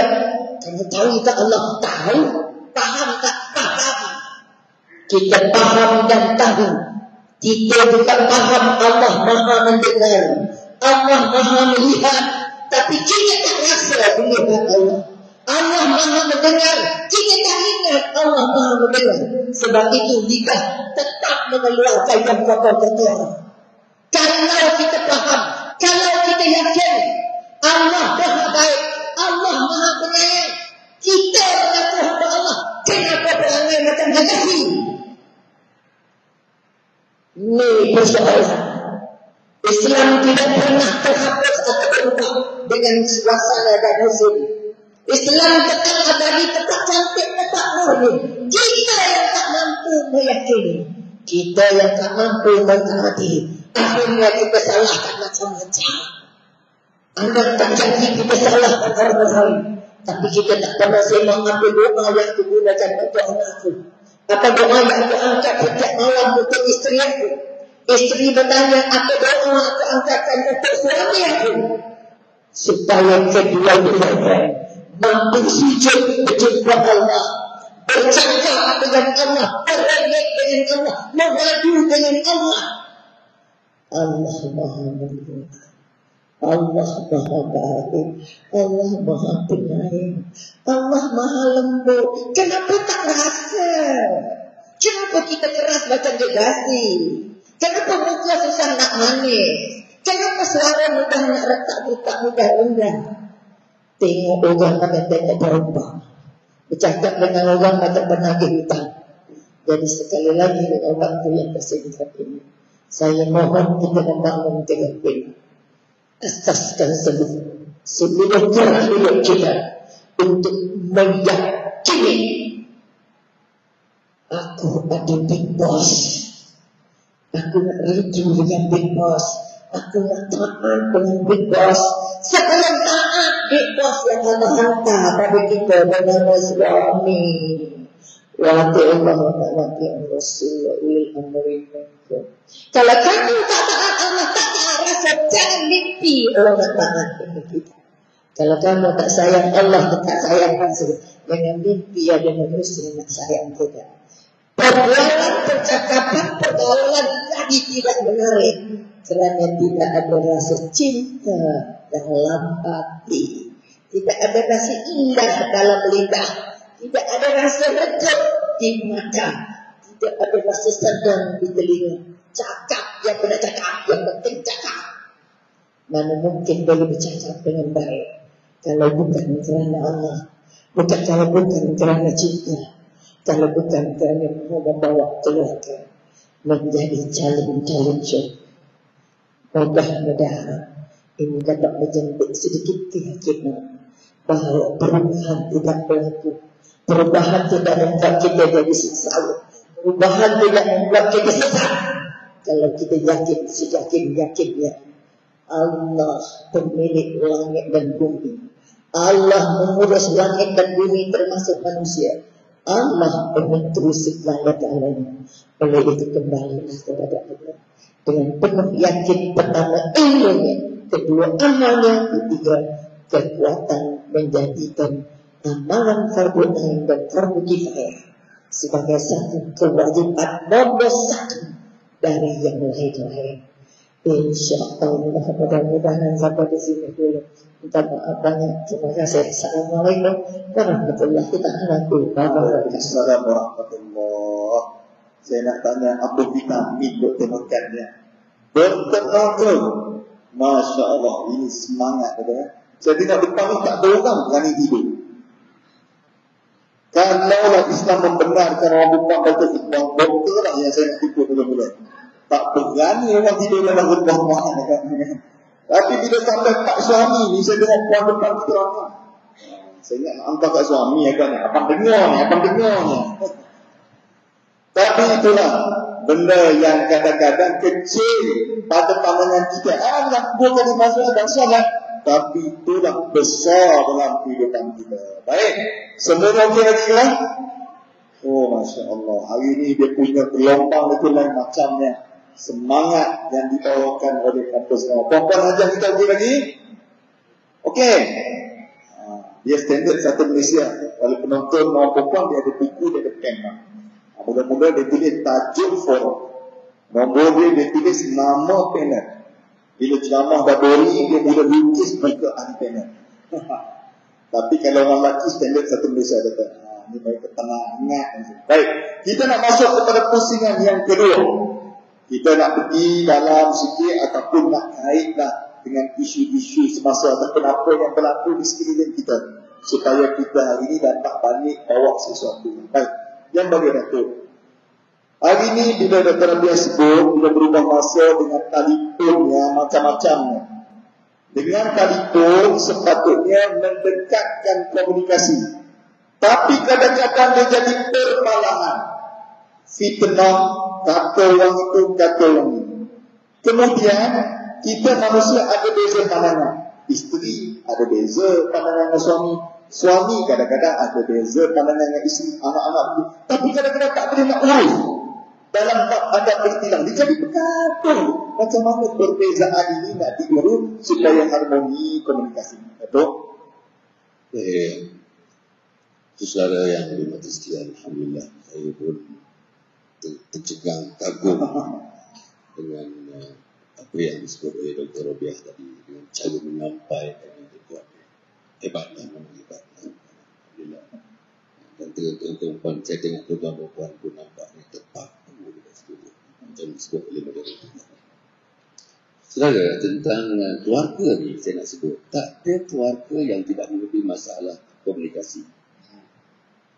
Speaker 4: kamu tahu tak Allah? Tahu. Faham tak? Faham. Kita faham dan tahu. Kita bukan faham Allah Maha mendengar, Allah Maha melihat, tapi kita tak rasa melihat Allah. Allah Maha mendengar, kita tak ingat Allah Maha mendengar. Sebab itu lidah tetap mengeluarkan yang kotor-kotor. Kalau kita faham, kalau kita yakin Allah Maha baik, Allah Maha penyayang, kita mengaku hamba Allah, kenapa perangai macam Gaddafi? Ini persoalan. Islam tidak pernah terhapus atau berubah dengan suasana dan musim. Islam tetap abadi, tetap cantik, tetap murni. Kita yang tak mampu meyakini, kita yang tak mampu mentaati, akhirnya kita salahkan macam-macam. Anak tak jadi kita salahkan orang-orang, tapi kita tak pernah sembang apa doa yang digunakan untuk anakku. Apa doa yang aku angkat setiap malam untuk isteri aku. Isteri bertanya, apa doa aku angkatkan untuk suami aku, supaya kedua-duanya mampu sujud berjumpa Allah, bercakap dengan Allah, berrengek dengan Allah, mengadu dengan Allah. Allah Maha Mendengar, Allah Maha Baik, Allah Maha Penyayang, Allah Maha Lembut. Kenapa tak rasa? Kenapa kita keras macam Gaddafi? Kenapa muka susah nak manis? Kenapa suara mudah nak retak-retak, mudah-mudah? Tengok orang macam tengok perempuan, bercakap dengan orang macam penagih hutang. Jadi sekali lagi orang tu yang tersebut ini, saya mohon kita membangun keyakinan, asaskan seluruh gerak hidup kita untuk meyakini aku ada big boss. Aku nak rindu dengan big boss. Aku nak taat dengan big boss. Sebelum taat big boss yang Allah hantar pada kita bernama suami. Wa Allah wa Rasul wa ulil amri minkum. Kalau kamu tak taat Allah, tak taat Rasul, jangan mimpi Allah nak taat dengan kita. Kalau kamu tak sayang Allah, tak sayang Rasul, jangan mimpi ada manusia nak sayang kita. Perbuatan, percakapan, pergaulan jadi tidak menarik kerana tidak ada rasa cinta dalam hati, tidak ada rasa indah dalam lidah, tidak ada rasa regat di mata, tidak ada rasa senang di telinga. Cakap yang benar cakap, yang penting cakap. Mana mungkin boleh bercakap dengan baik kalau bukan kerana Allah, bukan kerana cinta, kalau bukan kerana membawa keluarga menjadi calon-calon syurga. Mudah-mudahan ini dapat menjemput sedikit keyakinan bahawa perubahan tidak berlaku. Perubahan tidak membuat kita jadi sesal. Perubahan tidak membuat kita sesat. Kalau kita yakin, seyakin-yakinnya Allah pemilik langit dan bumi. Allah mengurus langit dan bumi termasuk manusia. Allah menentu segala-galanya. Oleh itu kembalilah kepada Allah dengan penuh yakin. Pertama ilmunya, kedua amalnya, ketiga kekuatan menjadikan amalan fardu ain dan fardu kifayah sebagai satu kewajiban nomor satu dari yang lain-lain. InsyaAllah mudah-mudahan sampai di sini dulu. Minta maaf banyak. Terima kasih. Assalamualaikum warahmatullahi wabarakatuh.
Speaker 2: Waalaikumsalam warahmatullahi. Saya nak tanya apa vitamin doktor makannya. Doktor Nongol Masya Allah, ini semangat kata. Saya tengok depan ni tak ada orang berani tidur. Kalaulah Islam membenarkan orang perempuan baca khutbah, doktor lah yang saya nak ikut mula-mula. Tak berani orang tidur dalam khutbah mahal. Tapi bila sampai pak suami ni, saya tengok puan depan kita ramai. Saya ingat nak hantar kat suami agaknya. Abang dengar ni. Tapi itulah benda yang kadang-kadang kecil pada pandangan kita. Nak bukan di masalah dan salah. Tapi itulah besar dalam kehidupan kita. Baik, semua okey lagi kan? Oh, Masya Allah. Hari ini dia punya gelombang itu lain macamnya. Semangat yang dibawakan oleh kampus semua. Puan-puan ajar kita okey lagi? Okey. Dia standard satu Malaysia. Kalau penonton orang perempuan, dia ada buku, dia ada pen. Mula-mula dia tulis tajuk forum. Nombor dia tulis nama panel. Bila ceramah dah beri, dia mula lukis muka ahli panel. Tapi kalau orang lelaki standard satu Malaysia kata, ini baik ketenangan. Baik, kita nak masuk kepada pusingan yang kedua. Kita nak pergi dalam sikit ataupun nak kaitlah dengan isu-isu semasa ataupun apa yang berlaku di sekeliling kita, supaya kita hari ini dapat balik bawa sesuatu. Baik, yang bagi Datuk, hari ini bila Dr. Rabiah sebut, bila berubah masa dengan telefonnya macam-macamnya. Dengan telefon sepatutnya mendekatkan komunikasi, tapi kadang-kadang dia jadi permalangan, fitnah, kata orang itu, kata orang ini. Kemudian kita manusia ada beza pandangan. Isteri ada beza pandangan dengan suami. Suami kadang-kadang ada beza pandangan dengan isteri, anak-anak itu. Tapi kadang-kadang tak boleh nak urus. Dalam bab ada pertilang, dia jadi berkata macam mana perbezaan ini nak diurus supaya harmoni komunikasi. Betul?
Speaker 3: Saudara yang berhormat sekalian, alhamdulillah saya pun tercegang kagum dengan apa yang disebut oleh Dr. Rabiah tadi, dengan cara menyampaikan itu kuat, hebatlah, memang hebatlah, alhamdulillah. Dan tuan-tuan saya tengok tuan-tuan perempuan pun nampaknya terpaku dekat situ, macam disebut oleh Dr. Rabiah. Saudara, tentang keluarga ni saya nak sebut, tak ada keluarga yang tidak mengalami masalah komunikasi.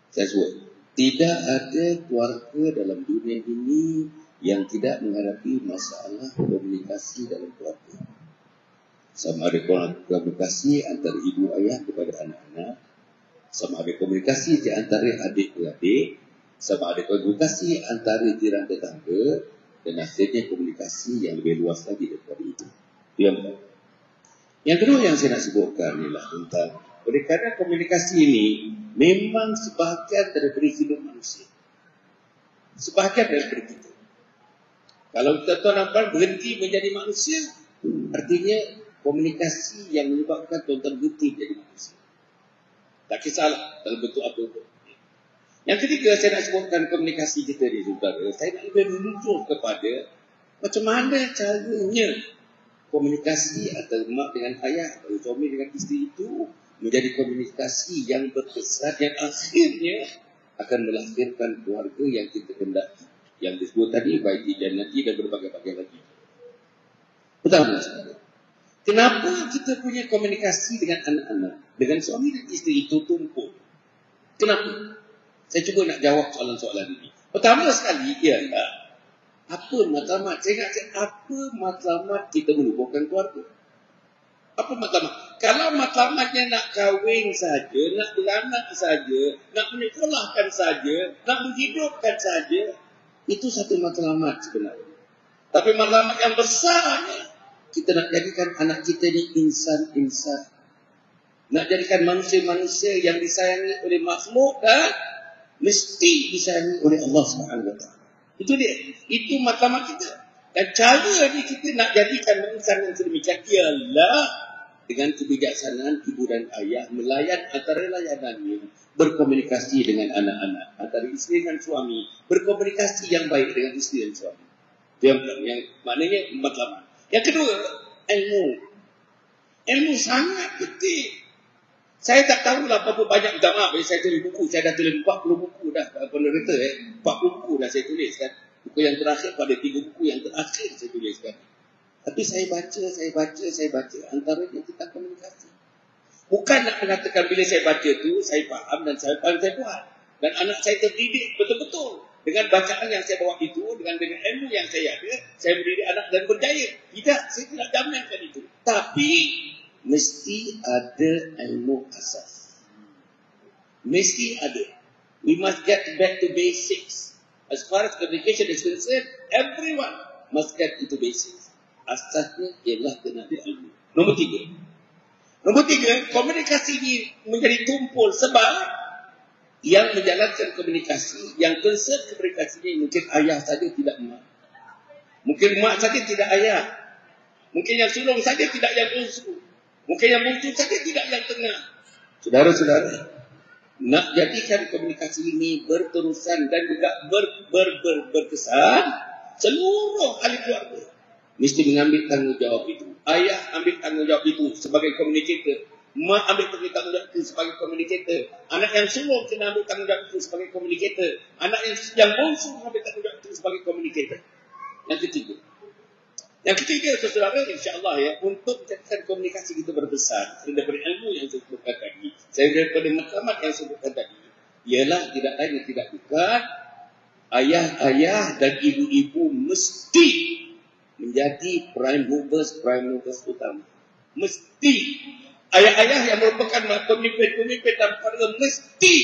Speaker 3: Saya sebut, tidak ada keluarga dalam dunia ini yang tidak menghadapi masalah komunikasi dalam keluarga. Sama ada komunikasi antara ibu ayah kepada anak-anak, sama ada komunikasi di antara adik-beradik, sama ada komunikasi antara jiran tetangga, dan akhirnya komunikasi yang lebih luas lagi daripada itu. Yang kedua yang saya nak sebutkan ialah tentang, oleh kerana komunikasi ini memang sebahagian daripada hidup manusia, sebahagian daripada kita. Kalau tuan-tuan nampak berhenti menjadi manusia, artinya komunikasi yang menyebabkan tuan-tuan berhenti menjadi manusia. Tak kisahlah dalam bentuk apa pun. Yang ketiga saya nak sebutkan komunikasi kita ni, saudara. Saya nak lebih menuju kepada macam mana caranya komunikasi antara mak dengan ayah atau suami dengan isteri itu menjadi komunikasi yang berkesan, yang akhirnya akan melahirkan keluarga yang kita kendaki, yang disebut tadi baik jannati dan berbagai-bagai lagi. Pertama, kenapa kita punya komunikasi dengan anak-anak, dengan suami dan isteri itu tumpul? Kenapa? Saya cuba nak jawab soalan-soalan ini. Pertama sekali ialah, apa matlamat? Saya ingat apa matlamat kita menubuhkan keluarga? Apa matlamat? Kalau matlamatnya nak kahwin saja, nak beranak saja, nak menyekolahkan saja, nak menghidupkan saja, itu satu matlamat sebenarnya. Tapi matlamat yang besarnya, kita nak jadikan anak kita ini insan-insan. Nak jadikan manusia-manusia yang disayangi oleh makhluk dan mesti disayangi oleh Allah SWT. Itu dia. Itu matlamat kita. Dan cara ni kita nak jadikan insan yang sedemikian ialah dengan kebijaksanaan ibu dan ayah melayan antara layanannya, berkomunikasi dengan anak-anak, antara isteri dengan suami, berkomunikasi yang baik dengan isteri dan suami. Yang maknanya matlamat. Yang kedua, ilmu. Ilmu sangat penting. Saya tak tahulah berapa banyak, minta maaf, saya tulis buku, saya dah tulis 40 buku dah, penerita 40 buku dah saya tulis kan. Buku yang terakhir pada 3 buku yang terakhir saya tuliskan. Tapi saya baca. Antaranya kita komunikasi. Bukan nak mengatakan bila saya baca tu, saya faham dan saya buat. Dan anak saya terdidik betul-betul. Dengan bacaan yang saya bawa itu, dengan ilmu yang saya ada, saya mendidik anak dan berjaya. Tidak, saya tidak jaminkan itu. Tapi, mesti ada ilmu asas. Mesti ada. We must get back to basics. As far as communication is concerned, everyone must get into basics. Asasnya ialah kena ada ilmu. Nombor tiga, komunikasi ini menjadi tumpul sebab yang menjalankan komunikasi, yang concern komunikasi ini mungkin ayah saja tidak mak. Mungkin mak saja tidak ayah. Mungkin yang sulung saja tidak yang bungsu. Mungkin yang bungsu saja tidak yang tengah. Saudara-saudara, nak jadikan komunikasi ini berterusan dan juga berkesan, seluruh ahli keluarga mesti mengambil tanggungjawab itu. Ayah ambil tanggungjawab itu sebagai komunikator. Mak ambil tanggungjawab itu sebagai komunikator. Anak yang sulung kena ambil tanggungjawab itu sebagai komunikator. Anak yang bungsu ambil tanggungjawab itu sebagai komunikator. Yang ketiga, saudara, insya-Allah ya, untuk menjadikan komunikasi kita berbesar daripada ilmu yang saya sebutkan tadi, daripada matlamat yang saya sebutkan tadi, ialah tidak lain dan tidak bukan ayah-ayah dan ibu-ibu mesti menjadi prime movers utama. Mesti ayah-ayah yang merupakan pemimpin dalam keluarga mesti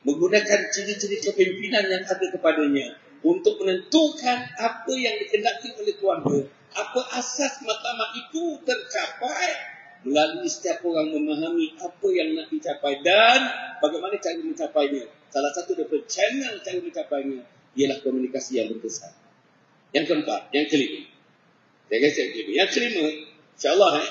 Speaker 3: menggunakan ciri-ciri kepimpinan yang ada kepadanya untuk menentukan apa yang dikehendaki oleh keluarga. Apa asas matlamat itu tercapai melalui setiap orang memahami apa yang nak dicapai dan bagaimana cara mencapainya. Salah satu daripada channel cara mencapainya ialah komunikasi yang berkesan. Yang keempat, yang kelima. Yang kelima, insya-Allah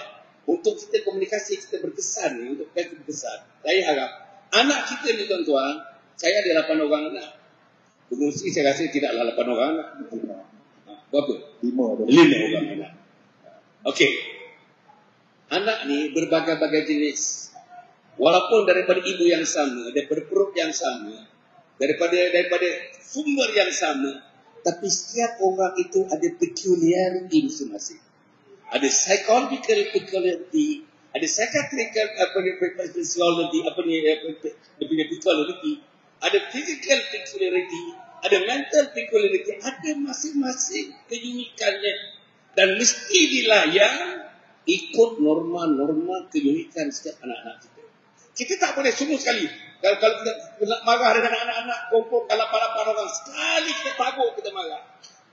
Speaker 3: untuk kita komunikasi kita berkesan ni, untuk kita berkesan. Saya harap anak kita ni tuan-tuan, saya ada 8 orang anak. Berfungsi saya rasa tidaklah 8 orang anak. Berapa? 5 orang anak. Okey. Anak ni berbagai-bagai jenis. Walaupun daripada ibu yang sama, daripada perut yang sama, daripada sumber yang sama, tapi setiap orang itu ada peculiarity masing-masing. Ada psychological peculiarity, ada psychiatrical peculiarity, ada physical peculiarity, ada mental peculiarity, ada masing-masing keunikannya dan mesti dilayan ikut norma-norma keunikan setiap anak-anak kita. Kita tak boleh semua sekali. Kalau kita nak marah dengan anak-anak, kumpul kalau para orang sekali kita tagur kita marah.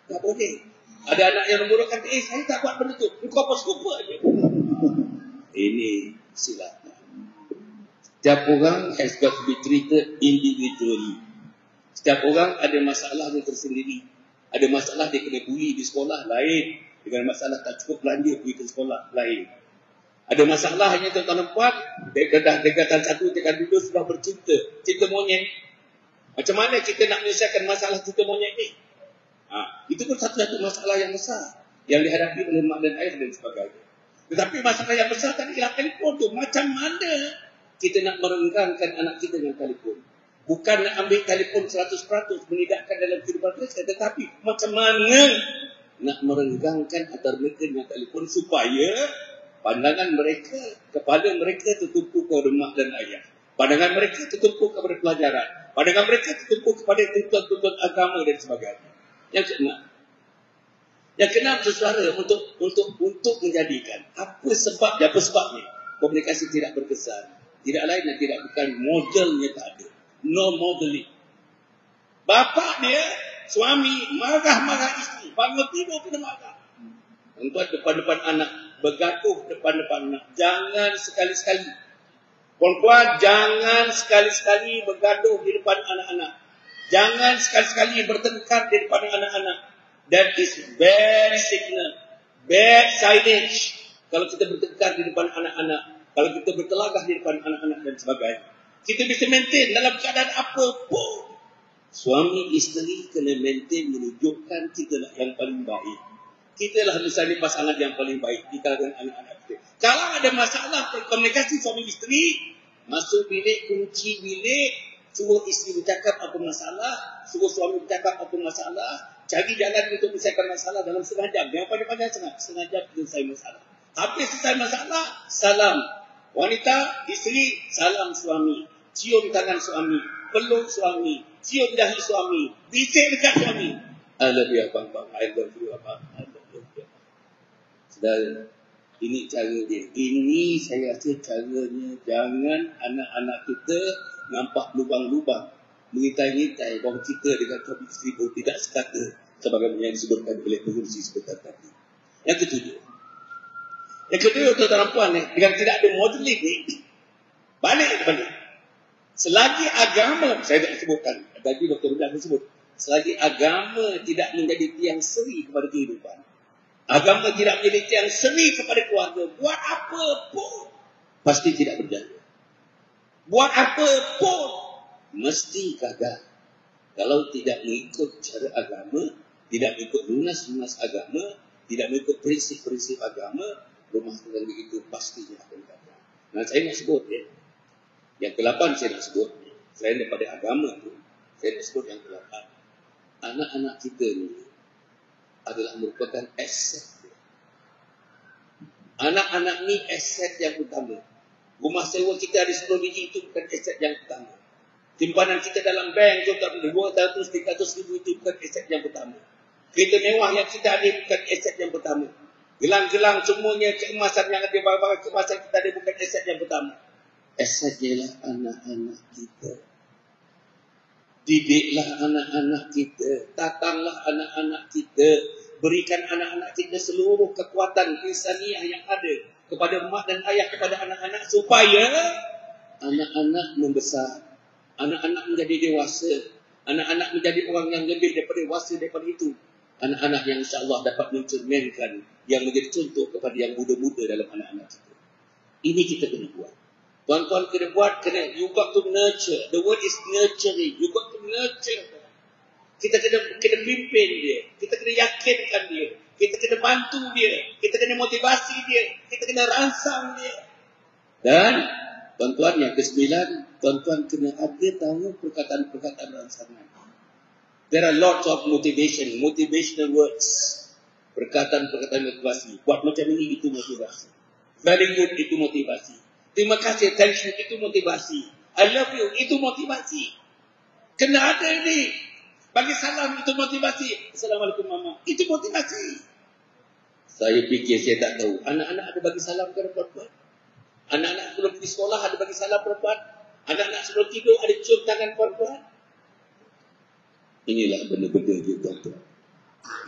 Speaker 3: Tak boleh. Ada anak yang memurahkan, saya tak buat benda tu. Kau apa skupa aja. Ini silakan. Setiap orang has got to be treated individually. Setiap orang ada masalahnya tersendiri. Ada masalah dia kena bully di sekolah lain. Dengan masalah tak cukup belanja pergi ke sekolah lain. Ada masalahnya tuan-tuan dan puan, dekatan 1, dekatan 2 sudah bercinta. Cinta monyet. Macam mana kita nak menyelesaikan masalah cinta monyet ni? Itu pun satu-satu masalah yang besar yang dihadapi oleh mak dan ayah dan sebagainya. Tetapi masalah yang besar tadi ialah telefon tu. Macam mana kita nak merenggangkan anak kita dengan telefon? Bukan nak ambil telefon 100% menidakkan dalam kehidupan mereka, tetapi macam mana nak merenggangkan antara mereka dengan telefon supaya pandangan mereka kepada mereka tertumpu kepada mak dan ayah. Pandangan mereka tertumpu kepada pelajaran. Pandangan mereka tertumpu kepada tuntutan agama dan sebagainya. Yang keenam saudara, untuk menjadikan apa sebabnya komunikasi tidak berkesan. Tidak lain dan tidak bukan modelnya tak ada. No modeling. Bapa dia, suami marah-marah isteri, bangun tidur kena marah. Tuan depan-depan anak, bergaduh depan-depan anak. Jangan sekali-sekali. Puan-puan, jangan sekali-sekali bergaduh di depan anak-anak. Jangan sekali-sekali bertengkar di depan anak-anak. That is bad signal, bad signage. Kalau kita bertengkar di depan anak-anak, kalau kita bertelagah di depan anak-anak dan sebagainya, kita bisa maintain dalam keadaan apa pun. Suami isteri kena maintain menunjukkan kita lah yang paling baik. Kita lah misalnya pasangan yang paling baik di kalangan anak-anak kita. Kalau ada masalah komunikasi suami isteri, masuk bilik, kunci bilik, suruh isteri bercakap apa masalah, suruh suami bercakap apa masalah. cari jalan untuk menyelesaikan masalah dalam setengah jam. Yang paling-paling setengah jam selesai masalah. Habis selesai masalah, salam. Wanita, isteri, salam suami. Cium tangan suami. Peluk suami. Cium dahi suami. Bisik dekat suami. I love you, abang. I love you, abang. I love you, abang. Saudara, ini cara dia. Ini saya rasa caranya. Jangan anak-anak kita nampak lubang-lubang. Mengitai-ngitai bahawa kita dengan topik seribu tidak sekata sebagaimana yang disebutkan oleh pengurusi sebentar tadi. Yang ketujuh. Yang kedua, tuan-tuan dan puan, dengan tidak ada modeling ni, balik. Selagi agama, saya tak sebutkan, tadi Dr. Rudah sebut, selagi agama tidak menjadi tiang seri kepada kehidupan, agama tidak menjadi tiang seri kepada keluarga, buat apa pun pasti tidak berjaya. Buat apa pun mesti gagal. Kalau tidak mengikut cara agama, tidak mengikut lunas-lunas agama, tidak mengikut prinsip-prinsip agama, rumah tangga itu pastinya akan gagal. Nah, saya nak sebut ya. Yang ke-8 saya nak sebut. Selain daripada agama itu, saya nak sebut yang ke-8. Anak-anak kita ni adalah merupakan aset. Anak-anak ni aset yang utama. Rumah sewa kita ada 10 biji itu bukan aset yang utama. Simpanan kita dalam bank contoh 200-300 ribu itu bukan aset yang utama. Kereta mewah yang kita ada bukan aset yang utama. Gelang-gelang semuanya keemasan yang ada, barang-barang keemasan kita ada bukan aset yang pertama. Aset ialah anak-anak kita. Didiklah anak-anak kita. Tatanglah anak-anak kita. Berikan anak-anak kita seluruh kekuatan insaniah yang ada kepada mak dan ayah, kepada anak-anak, supaya anak-anak membesar. Anak-anak menjadi dewasa. Anak-anak menjadi orang yang lebih daripada dewasa daripada itu. Anak-anak yang insya-Allah dapat mencerminkan, yang menjadi contoh kepada yang muda-muda dalam anak-anak kita. Ini kita kena buat. Tuan-tuan kena buat, you got to nurture. The word is nurturing. You got to nurture. Kita kena pimpin dia. Kita kena yakinkan dia. Kita kena bantu dia. Kita kena motivasi dia. Kita kena rangsang dia. Dan tuan-tuan yang ke-9, tuan-tuan kena ada tahu perkataan-perkataan rangsangan. There are lots of motivational words. Perkataan-perkataan motivasi. Buat macam ini, itu motivasi. Very good, itu motivasi. Terima kasih, thank you, itu motivasi. I love you, itu motivasi. Kena ada ini. Bagi salam, itu motivasi. Assalamualaikum mama, itu motivasi. Saya fikir, saya tak tahu. Anak-anak ada bagi salam kepada perempuan. Anak-anak sebelum pergi sekolah ada bagi salam perempuan. Anak-anak sebelum tidur ada cium tangan perempuan. Inilah benda-benda dia, tuan-tuan.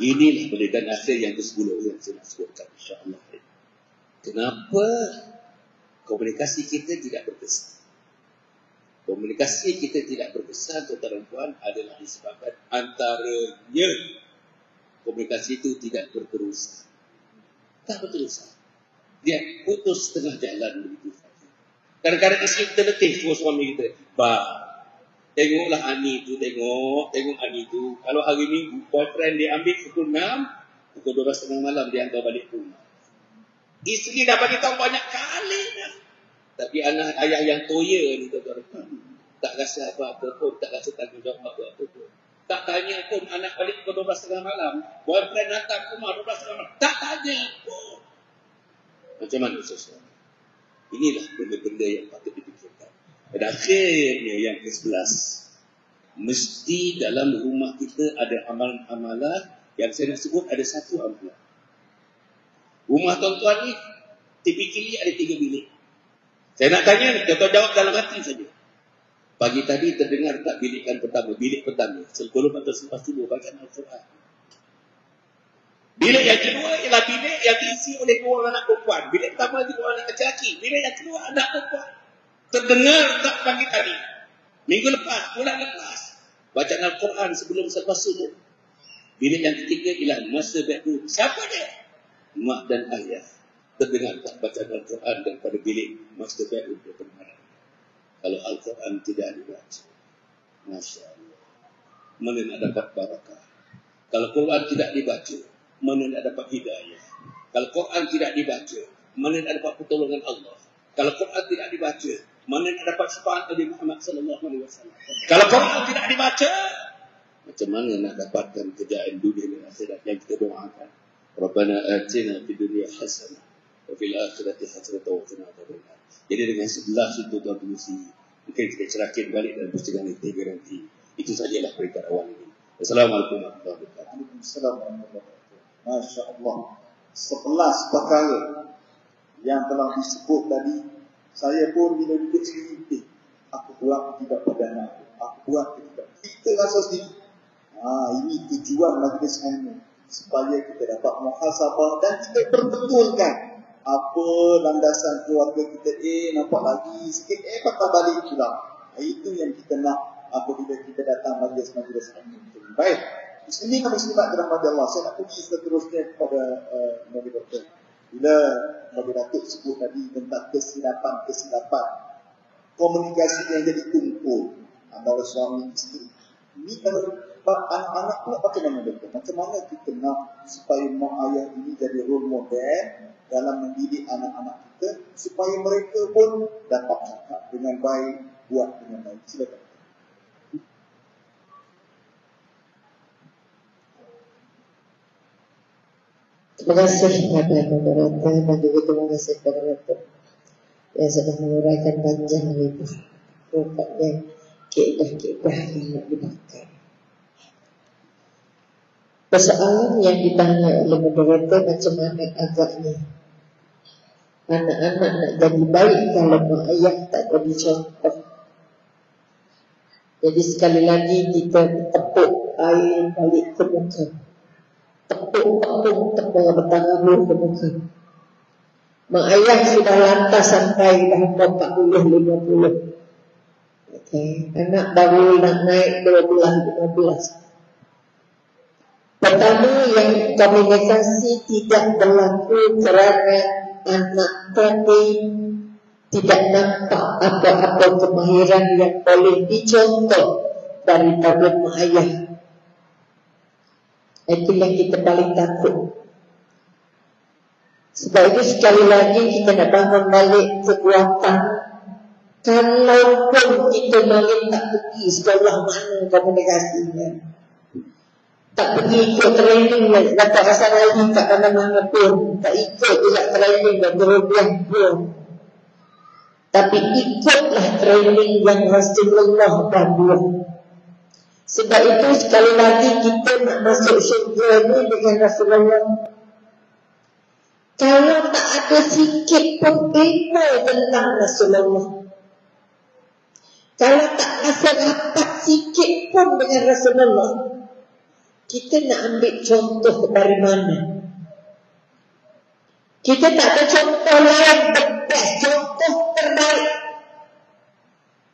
Speaker 3: Inilah benda dan hasil yang ke-10 yang saya nak sebutkan, insya-Allah. Kenapa komunikasi kita tidak berkesan? Komunikasi kita tidak berkesan, tuan-tuan dan puan, adalah disebabkan antaranya komunikasi itu tidak berterusan. Tak berterusan. Dia putus tengah jalan begitu saja. Kadang-kadang isteri kita letih semua suami kita. Tengoklah Ani tu, tengok Ani tu. Kalau hari Minggu, boyfriend dia ambil pukul 6, pukul 12:30 malam dia hantar balik rumah. Isteri dah bagi tahu banyak kali dah. Tapi anak ayah yang toya ni, tuan-tuan, tak rasa apa-apa pun, tak rasa tanggungjawab apa-apa pun. Tak tanya pun anak balik pukul 12:30 malam, boyfriend datang rumah 12:30 malam, tak tanya pun. Macam mana sesuatu? Inilah benda-benda yang patut dipikirkan. Pada akhirnya yang ke-11, mesti dalam rumah kita ada amalan-amalan yang saya nak sebut ada satu amalan. Rumah tuan-tuan ni typically ada 3 bilik. Saya nak tanya ni, tuan-tuan jawab dalam hati saja. Pagi tadi terdengar tak bilik pertama, sebelum atau selepas tidur bacaan Al-Quran. Bilik yang kedua ialah bilik yang diisi oleh 2 anak perempuan. Bilik pertama 2 anak lelaki. Bilik yang kedua anak perempuan. Terdengar tak pagi tadi, minggu lepas, bulan lepas, bacaan Al-Quran sebelum selepas subuh. Bilik yang ketiga ialah masa bedroom. Siapa dia? Mak dan ayah. Terdengar tak bacaan Al-Quran daripada bilik masa bedroom dia bermalam. Kalau Al-Quran tidak dibaca, Masya Allah, mana nak dapat barakah? Kalau Quran tidak dibaca, mana nak dapat hidayah? Kalau Quran tidak dibaca, mana nak dapat pertolongan Allah? Kalau Quran tidak dibaca, mana nak dapat syafaat Nabi Muhammad sallallahu alaihi wasallam? Kalau Quran tidak dibaca, Macam mana nak dapatkan kejayaan dunia dan akhirat yang kita doakan. Rabbana atina fid dunya hasanah wa fil akhirati hasanah wa qina adzabannar. Jadi dengan 11 itu tuan pengusi, mungkin kita cerakin balik dalam pusingan ketiga nanti. Itu sajalah peringkat awal ini. Assalamualaikum warahmatullahi wabarakatuh.
Speaker 2: Assalamualaikum. Masya Allah. 11 perkara yang telah disebut tadi, saya pun bila duduk sendiri, aku buat tidak pada anak aku buat tidak. Kita rasa sendiri. Ini tujuan majlis ilmu, supaya kita dapat muhasabah dan kita perbetulkan apa landasan keluarga kita. Nampak lagi sikit, patah balik pula. Itu yang kita nak apabila kita datang majlis-majlis ilmu. Baik, muslimin dan muslimat dirahmati Allah. Saya nak pergi seterusnya kepada Nabi Doktor. Bila Nabi Datuk sebut tadi tentang kesilapan komunikasi yang jadi tumpul antara suami isteri. Ini kalau anak-anak pula bagaimana Doktor? Macam mana kita nak supaya mak ayah ini jadi role model dalam mendidik anak-anak kita, supaya mereka pun dapat cakap dengan baik, buat dengan baik. Silakan.
Speaker 4: Terima kasih kepada moderator dan juga terima kasih kepada moderator yang sudah menguraikan panjang lebar rupanya keidah-keidah yang nak dimakan. Persoalan yang ditanya oleh moderator, macam mana agaknya anak-anak nak jadi baik kalau mak ayah tak jadi contoh. Jadi sekali lagi kita tepuk air balik ke muka, tepuk bertanggung ke muka. Mak ayah sudah lantas sampai dah 40-50. Okay. Anak baru nak naik 12-15. Pertama, yang komunikasi tidak berlaku kerana anak tadi tidak nampak apa-apa kemahiran yang boleh dicontoh daripada mak ayah. Itu yang kita paling takut. Sebab itu sekali lagi kita nak bangun balik kekuatan. Kalaupun kita makin tak pergi sekolah mana komunikasinya, tak pergi ikut training, dapat asal lagi kat mana-mana pun, tak ikut juga training dan berubiah pun, tapi ikutlah training yang Rasulullah dah buat. Sebab itu sekali lagi kita nak masuk syurga ni dengan Rasulullah. Kalau tak ada sikit pun bina tentang Rasulullah, kalau tak rasa rapat sikit pun dengan Rasulullah, kita nak ambil contoh dari mana? Kita tak ada contoh lain, contoh terbaik.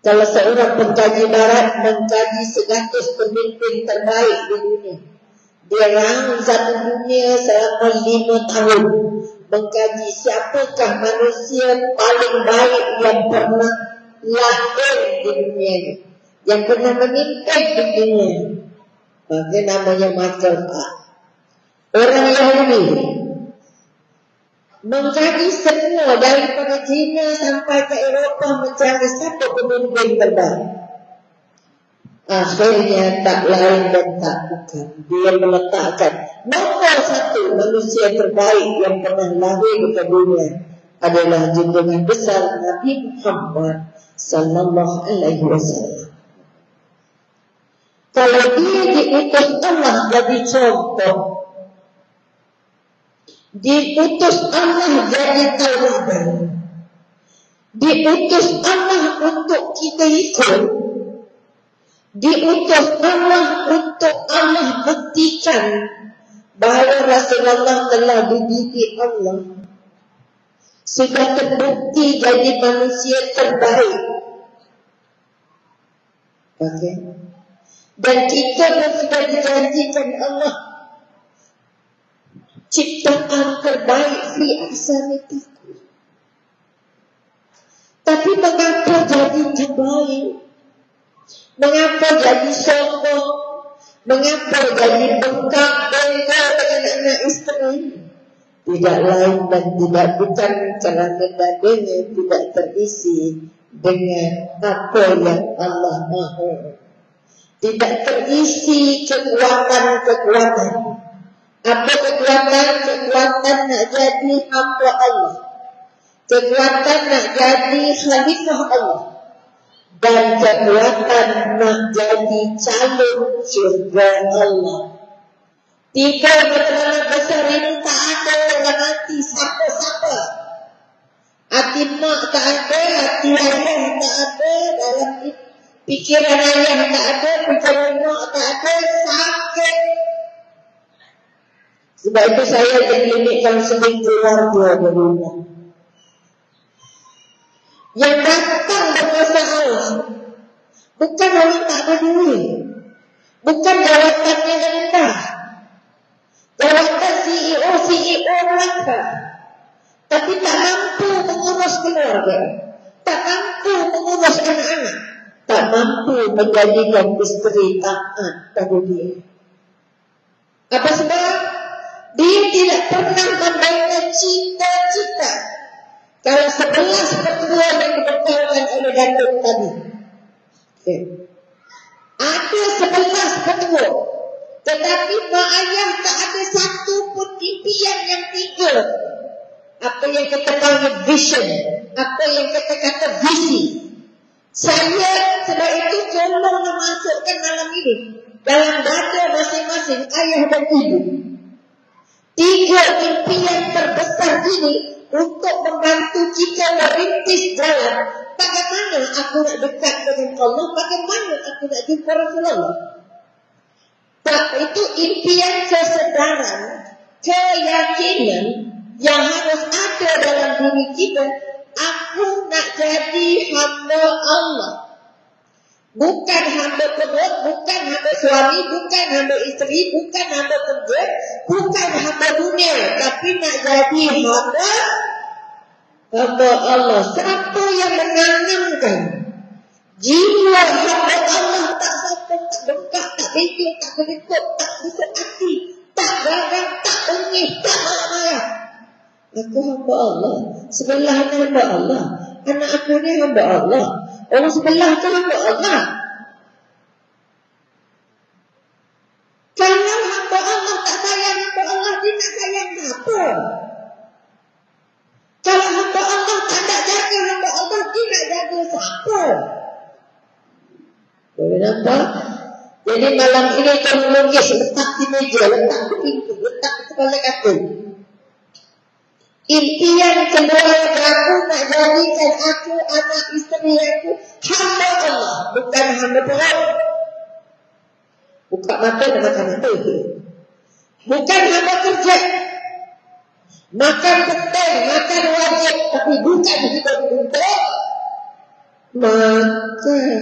Speaker 4: Kalau seorang pengkaji barat mengkaji 100 pemimpin terbaik di dunia, dia round satu dunia selama 5 tahun mengkaji siapakah manusia paling baik yang pernah lahir di dunia ini, yang pernah memimpin di dunia. Maka namanya Michael A. Orang Yahudi mengkaji semua daripada China sampai ke Eropah mencari siapa pemimpin terbaik. Akhirnya tak lain dan tak bukan, dia meletakkan nomor 1 manusia terbaik yang pernah lahir ke dunia adalah junjungan besar Nabi Muhammad sallallahu alaihi wasallam. Kalau dia diutus Allah jadi contoh, diutus Allah jadi tauladan, diutus Allah untuk kita ikut, diutus Allah untuk Allah buktikan bahawa Rasulullah telah dididik Allah, sudah terbukti jadi manusia terbaik. Okay. Dan kita pun sudah dijanjikan Allah ciptaan terbaik fi ahsani taqwim. Tapi mengapa jadi terbaik? Mengapa jadi sombong? Mengapa jadi bengkak dengan anak isteri? Tidak lain dan tidak bukan kerana dadanya tidak terisi dengan apa yang Allah mahu. tidak terisi kekuatan-kekuatan. Apa kekuatan? Kekuatan nak jadi hamba Allah, kekuatan nak jadi khalifah Allah, dan kekuatan nak jadi calon syurga Allah. Tiga perkara besar ini tak ada dalam hati siapa-siapa. Hati mak tak ada, hati ayah tak ada, dalam pikiran ayah tak ada, pikiran mak tak ada, sakit. Sebab itu saya di klinik kaunseling keluarga dari rumah. Yang datang bermasalah bukan orang tak ada duit, bukan jawatannya rendah, jawatan CEO mereka, tapi tak mampu mengurus keluarga, tak mampu mengurus anak-anak, tak mampu menjadikan isteri taat pada dia. Apa sebab? Dia tidak pernah membina cita-cita. Kalau 11 ketua yang diberitahukan oleh Datuk tadi, ada 11 ketua, tetapi mak ayah tak ada satu pun impian yang tiga. Apa yang kita panggil vision, apa yang kita kata visi. Saya sebab itu tolong memasukkan malam ini dalam dada masing-masing ayah dan ibu 3 impian terbesar ini untuk membantu kita merintis jalan. Bagaimana aku nak dekat dengan Allah, bagaimana aku nak jumpa Rasulullah. Tak, itu impian kesedaran, keyakinan yang harus ada dalam diri kita. Aku nak jadi hamba Allah, bukan hamba perut, bukan hamba suami, bukan hamba isteri, bukan hamba kerja, bukan hamba dunia, tapi nak jadi hamba Allah. Siapa yang menanamkan jiwa hamba Allah, tak sopan, tak bengkak, tak bengkak, tak berikut, tak busuk hati, tak garang, tak ungih, tak marah-marah. Aku hamba Allah, sebelah ni hamba Allah, anak aku ni hamba Allah, orang sebelah tu hamba Allah. Kalau hamba Allah tak sayang hamba Allah, dia nak sayang apa? Kalau hamba Allah tak nak jaga hamba Allah, dia nak jaga siapa? Boleh nampak? Jadi malam ini kamu lukis, letak di meja, letak di pintu, letak di kepala kaki. Impian keluarga aku nak jadikan aku, anak isteri aku hamba Allah, bukan hamba perut. Buka mata dan makan mata. Bukan hamba kerja, makan betul, makan wajib, tapi bukan hidup untuk makan.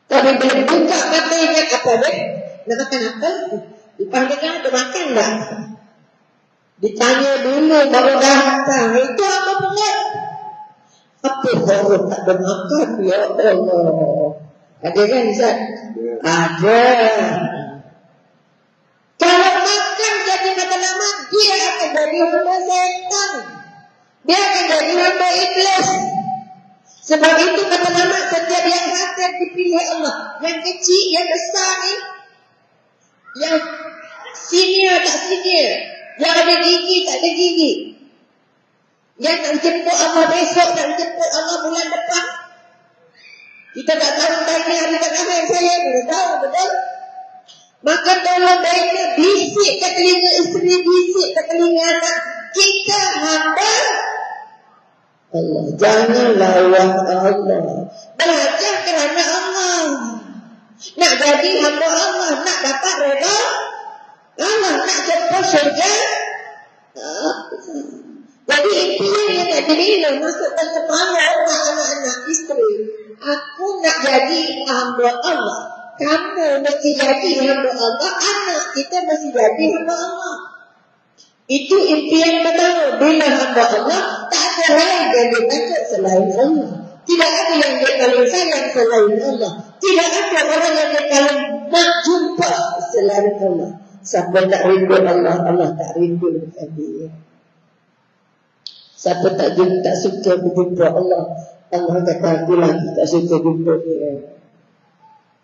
Speaker 4: Tapi bila buka matanya apa deh? Nak makan apa? Dipanggilkan ada makan tak? Ditanya dulu baru datang. Itu apa perut? Apa perut tak ada makan? Ya Allah. Ada kan Ustaz? Ada. Kalau makan jadi matlamat, dia akan jadi hamba setan. Dia akan jadi hamba iblis. Sebab itu matlamat setiap yang akan dipilih Allah. Yang kecil, yang besar ni, yang senior tak senior, yang ada gigi tak ada gigi, yang nak jemput Allah besok, nak jemput Allah bulan depan. Kita tak tahu tanya hari terakhir saya, boleh tahu betul. Maka dalam baiknya bisik ke telinga isteri, bisik ke telinga anak, kita hamba Allah. Jangan lawan Allah. Belajar kerana Allah. Nak jadi hamba Allah, nak dapat redha Allah, nak jumpa syurga. Jadi impian yang nak dibina masukkan kepala anak-anak isteri. Aku nak jadi hamba Allah, kamu mesti jadi hamba Allah, anak kita mesti jadi hamba Allah. Itu impian pertama. Bila hamba Allah, tak ada lain yang dia takut selain Allah. Tidak ada yang dia paling sayang selain Allah. Tidak ada orang yang dia paling nak jumpa selain Allah. Siapa tak rindu Allah, Allah tak rindu dengan dia. Siapa tak suka berjumpa Allah, Allah kata aku lagi tak suka jumpa dia.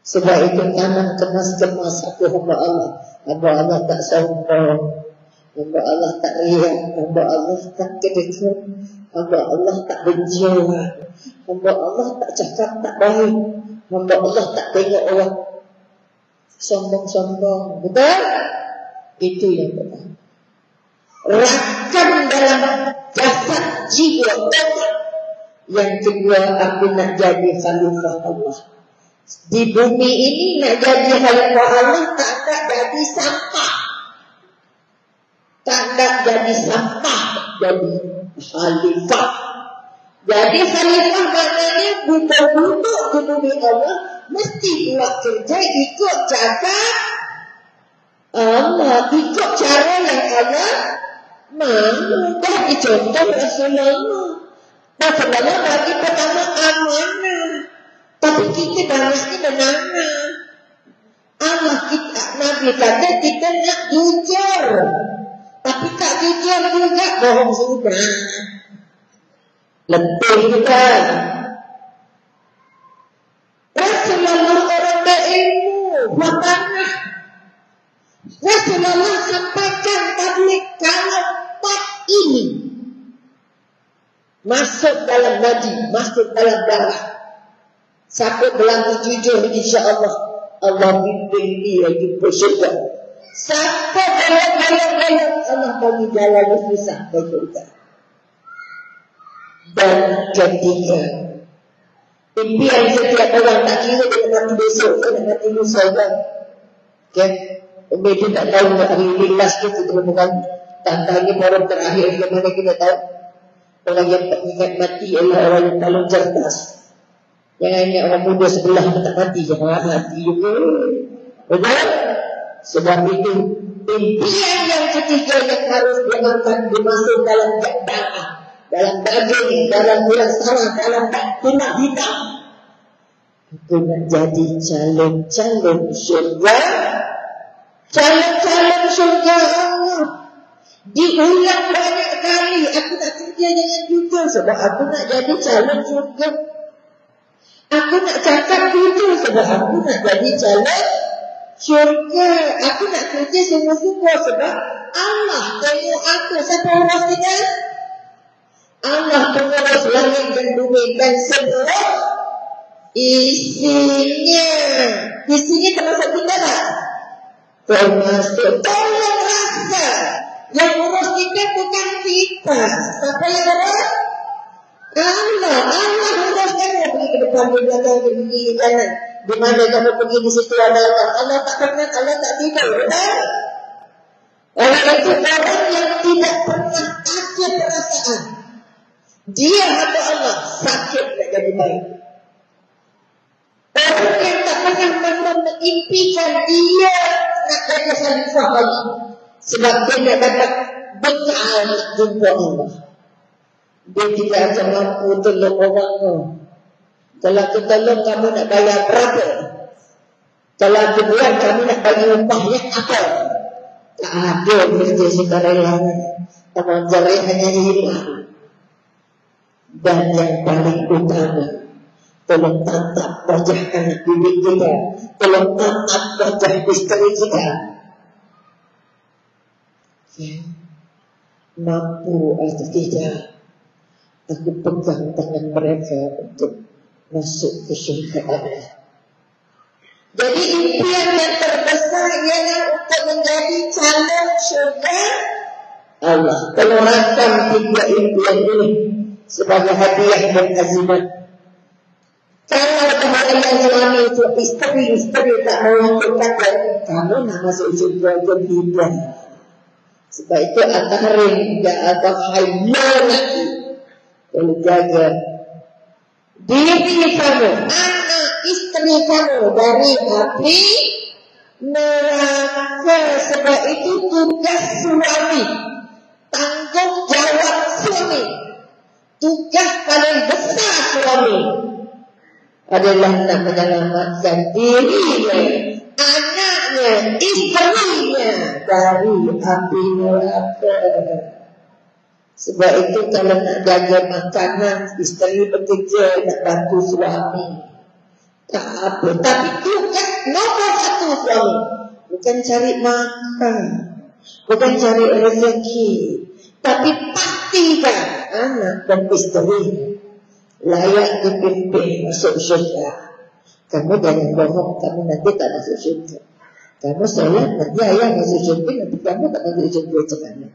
Speaker 4: Sebab itu tanam kemas-kemas aku hamba Allah. Hamba Allah tak sombong, hamba Allah tak riak, hamba Allah tak kedekut, hamba Allah tak benjolan, hamba Allah tak cakap tak baik, hamba Allah tak tengok orang sombong-sombong. Betul? Itu yang benar. Rakam dalam jasad jiwa otak. Yang kedua, aku nak jadi khalifah Allah di bumi ini. Nak jadi khalifah Allah tak nak jadi sampah, tak nak jadi sampah, jadi khalifah. Jadi khalifah maknanya duduk di bumi Allah, mesti buat kerja ikut cakap Allah, ikut cara yang Allah mahu. Dah dicontoh Rasulullah. Rasulullah bagi pertama amanah, tapi kita banyaknya menanam. Allah kita, Nabi kata kita nak jujur, tapi tak jujur juga, bohong sudah. Lebih juga. Rasulullah orang berilmu, maknanya Rasulullah sampaikan tabligh kalau empat ini masuk dalam nadi, masuk dalam darah. Siapa berlaku jujur, insya Allah Allah bimbing dia jumpa syurga. Siapa berlaku Allah bagi jalan susah ke syurga. Dan ketiga, impian setiap orang tak kira dia mati besok ke nak mati lusa kan. Okay? Dia tak tahu hari ini last kita bukan tantangnya orang terakhir ke mana kita tahu. Orang yang tak ingat mati adalah orang yang paling cerdas. Jangan ingat orang muda sebelah tak mati, jangan mati juga. Betul? Sebab itu impian yang ketiga yang harus diangkat dimasuk dalam darah, dalam daging, dalam tulang saraf, dalam tulang hitam. Itu nak jadi calon-calon syurga, calon-calon syurga Allah. Diulang banyak kali. Aku nak kerja dengan jujur sebab aku nak jadi calon syurga. Aku nak cakap jujur sebab aku nak jadi calon syurga. Aku nak kerja sungguh-sungguh sebab Allah tengok aku. Siapa urus kita? Allah pengurus langit dan bumi dan semua isinya. Isinya termasuk kita tak? Termasuk. Tolong rasa. Yang urus kita bukan kita. Siapa yang urus? Allah. Allah urus kamu. Pergi ke depan, di belakang, pergi ke kanan. Di mana kamu pergi, di situ ada Allah. Allah tak pernah, Allah tak tidur. Betul? Orang itu orang yang tidak pernah ada perasaan. Dia hamba Allah. Sakit tak jadi baik. Orang yang tak pernah mengimpikan dia nak jadi khalifah Allah. Sebab dia nak dapat bekal nak jumpa Allah. Dia tidak akan mampu tolong orang. Kalau aku tolong, kamu nak bayar berapa? Kalau aku buat, kamu nak bagi upahnya apa? Tak ada kerja sukarelawan. Amal jari hanya hilang. Dan yang paling utama, tolong tatap wajah anak didik kita, tolong tatap wajah istri kita. Ya, mampu atau tidak, aku pegang tangan mereka untuk masuk ke syurga Allah. Jadi impian yang terbesar ialah untuk menjadi calon syurga Allah. Kalau rakam tiga impian ini sebagai hadiah dan azimat. Kalau kemudian suami itu istri tak mau berkata, kamu nak masuk syurga ke tidak. Sebab itu ataharin dan atahayyan kalau jaga diri kamu, anak istri kamu dari api neraka. Sebab itu tugas suami, tanggung jawab suami, tugas paling besar suami adalah nak menyelamatkan dirinya, anaknya, istrinya dari api neraka. Sebab itu kalau nak jaga makanan, istri bekerja nak bantu suami. Tak apa. Tapi tugas nomor satu suami bukan cari makan, bukan cari rezeki, tapi pastikan anak dan isteri layak dipimpin masuk syurga. Kamu jangan bohong, kamu nanti tak masuk syurga. Kamu solat nanti ayah masuk syurga, nanti kamu tak masuk syurga macam mana?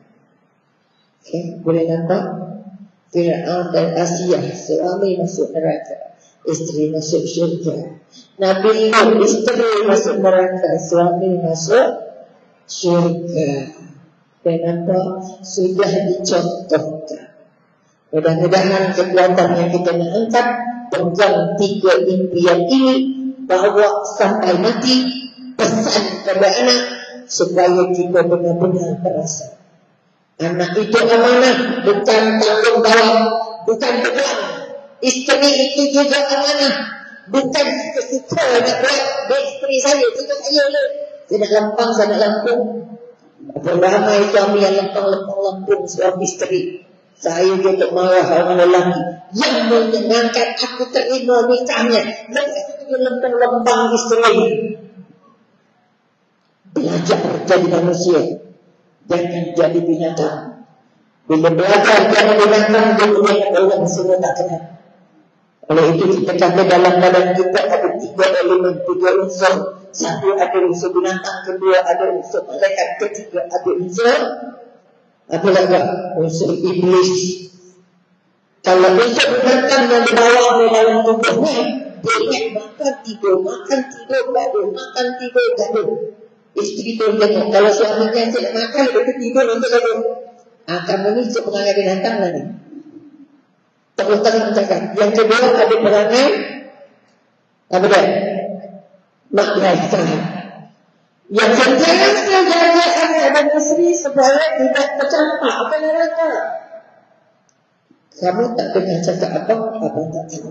Speaker 4: Okay, boleh nampak? Fir'aun dan Asia, suami masuk neraka, isteri masuk syurga. Nabi Nuh, isteri masuk neraka, suami masuk syurga. Dan nampak sudah dicontohkan. Mudah-mudahan kekuatan yang kita nak angkat pegang 3 impian ini, bawa sampai mati, pesan pada anak supaya kita benar-benar merasa anak itu amanah, bukan tanggung jawab, bukan beban. Isteri itu juga amanah, bukan kesuka nak buat isteri saya, itu saya lah. Saya nak lampang, saya nak lampung. Apa ramai suami yang lampang-lampung suami isteri. Saya juga marah orang lelaki yang menyenangkan aku terima nikahnya, dan aku lampang-lampang isteri. Belajar jadi manusia, jangan jadi binatang. Bila belajar jadi binatang, dia orang semua tak kenal. Oleh itu kita kata dalam badan kita ada 3 elemen, 3 unsur. Satu ada unsur binatang, kedua ada unsur malaikat, ketiga ada unsur apa lagi? Unsur iblis. Kalau unsur binatang yang dibawa oleh dalam tubuhnya, dia ingat makan tidur, gaduh, makan tidur, gaduh. Isteri tu tengok, kalau suaminya tidak makan, dia tidur untuk gaduh. Kamu ni cik perangai binatang lah ni. Terus terang cakap. Yang kedua ada perangai apa dia? Makrifat. Yang ketiga jaga anak dan isteri supaya tidak tercampak apa neraka. Kamu tak dengar cakap apa tak tahu.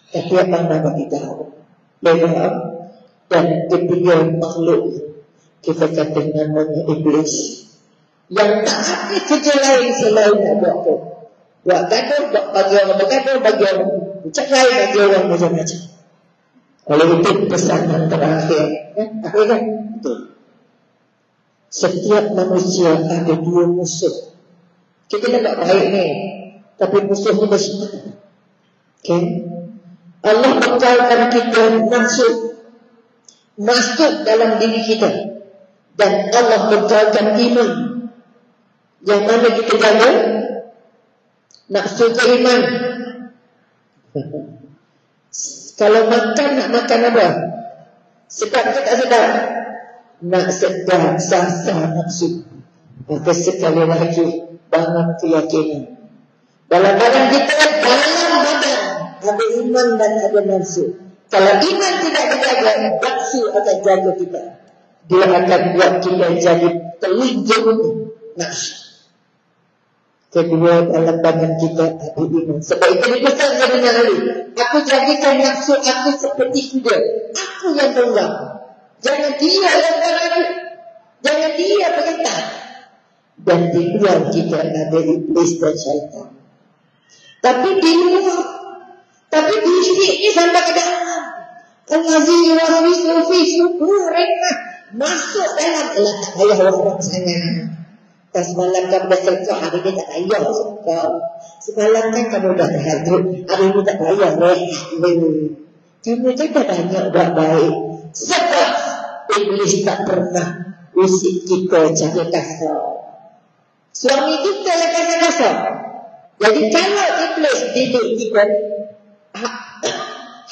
Speaker 4: Tapi apa nama kita tahu. Lepas dan ketiga makhluk kita kata namanya iblis. Yang tak ada kerja lain selain nak buat tu. Buat gaduh, bagi orang bergaduh, bagi orang bercerai, bagi orang macam-macam. Oleh itu pesan yang terakhir, akhir kan? Betul. Setiap manusia ada 2 musuh. Kita nampak baik ni, tapi musuhnya bersama. Okay? Allah bekalkan kita nafsu masuk dalam diri kita, dan Allah bekalkan iman. Yang mana kita jaga? Nafsu iman. Kalau makan, nak makan apa? Sedap ke tak sedap? Nak sedap, sasa nafsu. Maka sekali lagi bangun keyakinan. Dalam badan kita, dalam badan ada iman dan ada nafsu. Kalau iman tidak dijaga, nafsu akan jaga kita. Dia akan buat kita jadi terlinjung nafsu. Kedua, dalam badan kita ada iman. Sebab itu dipesan Nabi Ali, aku jadikan nafsu aku seperti kuda, aku yang tunggang. Jangan dia yang berani, jangan dia perintah. Dan di luar kita ada iblis dan syaitan. Tapi di luar, tapi di sini sampai ke dalam. Al-Aziz wa Fi Sukurina, masuk dalam letak ayah orang sana. Semalam kamu dah selesai, hari ini tak payah selesai. Semalam kan kamu dah terhadap, hari ini tak payah kamu jaga banyak buat baik. Sebab iblis tak pernah usik kita cara kasar. Suami kita yang kasar-kasar. Jadi kalau iblis didik kita,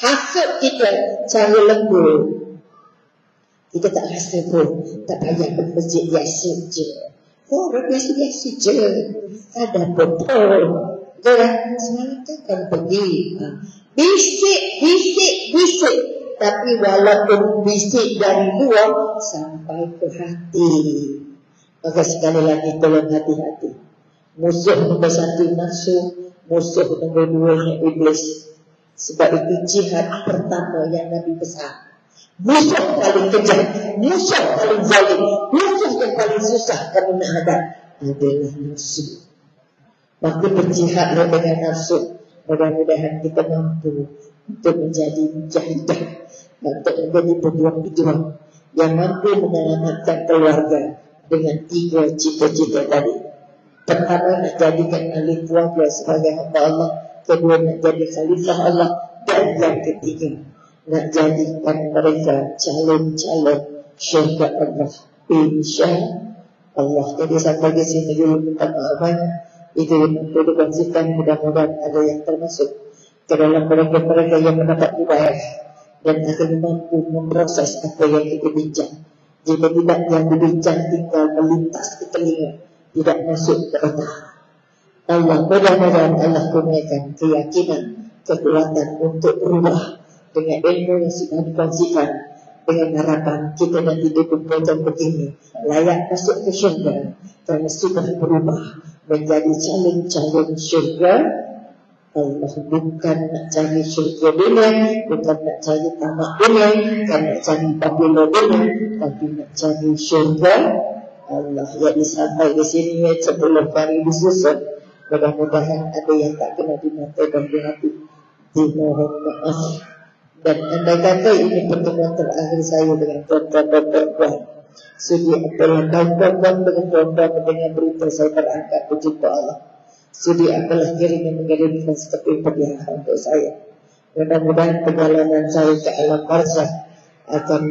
Speaker 4: hasut kita cara lembut, kita tak rasa pun, tak payah bermasjid biasa je. Orang biasa-biasa je. Ada betul. Semalam kan pergi. Bisik. Tapi walaupun bisik dari luar, sampai ke hati. Maka sekali lagi tolong hati-hati. Musuh nombor 1 nafsu, musuh nombor 2 iblis. Sebab itu jihad pertama yang Nabi pesan. Musuh paling kejam, musuh paling zalim, musuh yang paling susah kamu nak hadap adalah nafsu. Maka berjihadlah dengan nafsu. Mudah-mudahan kita mampu untuk menjadi mujahidah untuk menjadi pejuang-pejuang yang mampu menyelamatkan keluarga dengan 3 cita-cita tadi. Pertama, nak jadikan ahli keluarga sebagai hamba Allah. Kedua, nak jadi khalifah Allah. Dan yang ketiga, nak jadikan mereka calon-calon syurga Allah, insya Allah. Jadi sampai di sini dulu, minta maaf banyak. Itu yang perlu dikonsisten. Mudah-mudahan ada yang termasuk ke dalam mereka-mereka yang mendapat hidayah dan akan mampu memproses apa yang kita bincang. Jika tidak, yang dibincang tinggal melintas di telinga, tidak masuk ke otak. Allah, mudah-mudahan Allah kurniakan keyakinan, kekuatan untuk berubah dengan ilmu yang sudah dikongsikan, dengan harapan kita nanti di pembuatan begini layak masuk ke syurga karena sudah berubah menjadi calon-calon syurga Allah. Bukan nak cari syurga dunia, bukan nak cari tamak dunia, bukan nak cari pabila dunia, tapi nak cari syurga Allah. Jadi sampai di sini 10 hari disusun. Mudah-mudahan ada yang tak kena di mata dan di hati, dimohon maaf. Dan andai kata ini pertemuan terakhir saya dengan tuan-tuan dan puan-puan, sudi apalah kawan-kawan dengan tuan-tuan mendengar berita saya terangkat berjumpa Allah. Sudi apalah kirim mengirimkan seperti hadiah untuk saya. Mudah-mudahan perjalanan saya ke alam barzakh akan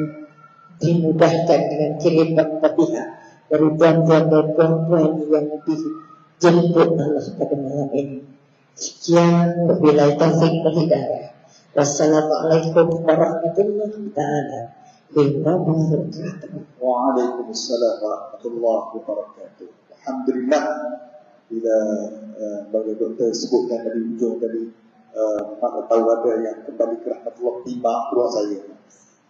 Speaker 4: dimudahkan dengan kiriman hadiah dari tuan-tuan dan puan-puan yang dijemput Allah pada malam ini. Sekian, wabillahi taufiq wal hidayah. Wassalamualaikum warahmatullahi ta'ala wabarakatuh.
Speaker 2: Waalaikumsalam warahmatullahi wabarakatuh. Alhamdulillah, bila bagi doktor sebutkan dari ujung tadi, mana tahu ada yang kembali ke rahmatullah timbang keluar saya.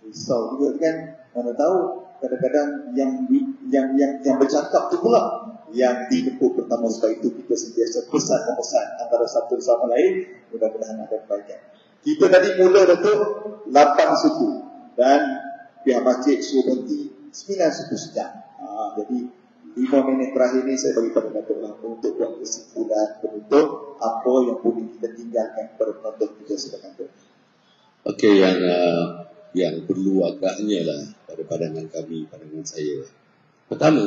Speaker 2: Risau juga kan, mana tahu kadang-kadang yang bercakap tu pula yang dijemput pertama. Sebab itu kita sentiasa pesan-pesan antara satu sama lain. Mudah-mudahan ada kebaikan. Kita tadi mula Datuk 8 suku dan pihak masjid suruh berhenti 9 suku sejam. Jadi 5 minit terakhir ni saya bagi pada Datuk lah untuk buat kesimpulan penutup apa yang boleh kita tinggalkan kepada penonton kita sedang Datuk.
Speaker 3: Okey, yang perlu agaknya lah pada pandangan kami, pandangan saya. Pertama,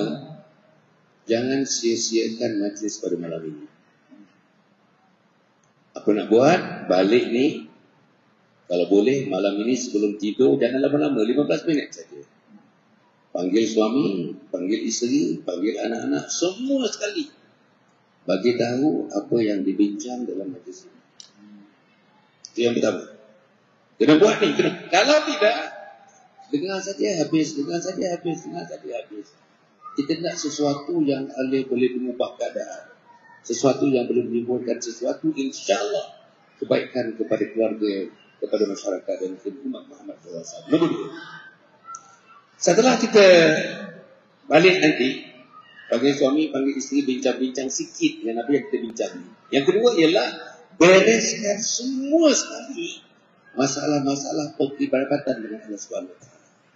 Speaker 3: jangan sia-siakan majlis pada malam ini. Apa nak buat? Balik ni, kalau boleh malam ini sebelum tidur jangan lama-lama, 15 minit saja. Panggil suami, panggil isteri, panggil anak-anak, semua sekali. Bagi tahu apa yang dibincang dalam majlis ini. Itu yang pertama. Kena buat ni. Kalau tidak, dengar saja habis, dengar saja habis, dengar saja habis. Kita nak sesuatu yang boleh mengubah keadaan. Sesuatu yang boleh menimbulkan sesuatu, insyaAllah kebaikan kepada keluarga, kepada masyarakat dan kepada umat Muhammad SAW. Nombor 2. Setelah kita balik nanti, panggil suami, panggil isteri, bincang-bincang sikit dengan apa yang kita bincang. Yang kedua ialah bereskan semua sekali masalah-masalah peribadatan dengan Allah SWT.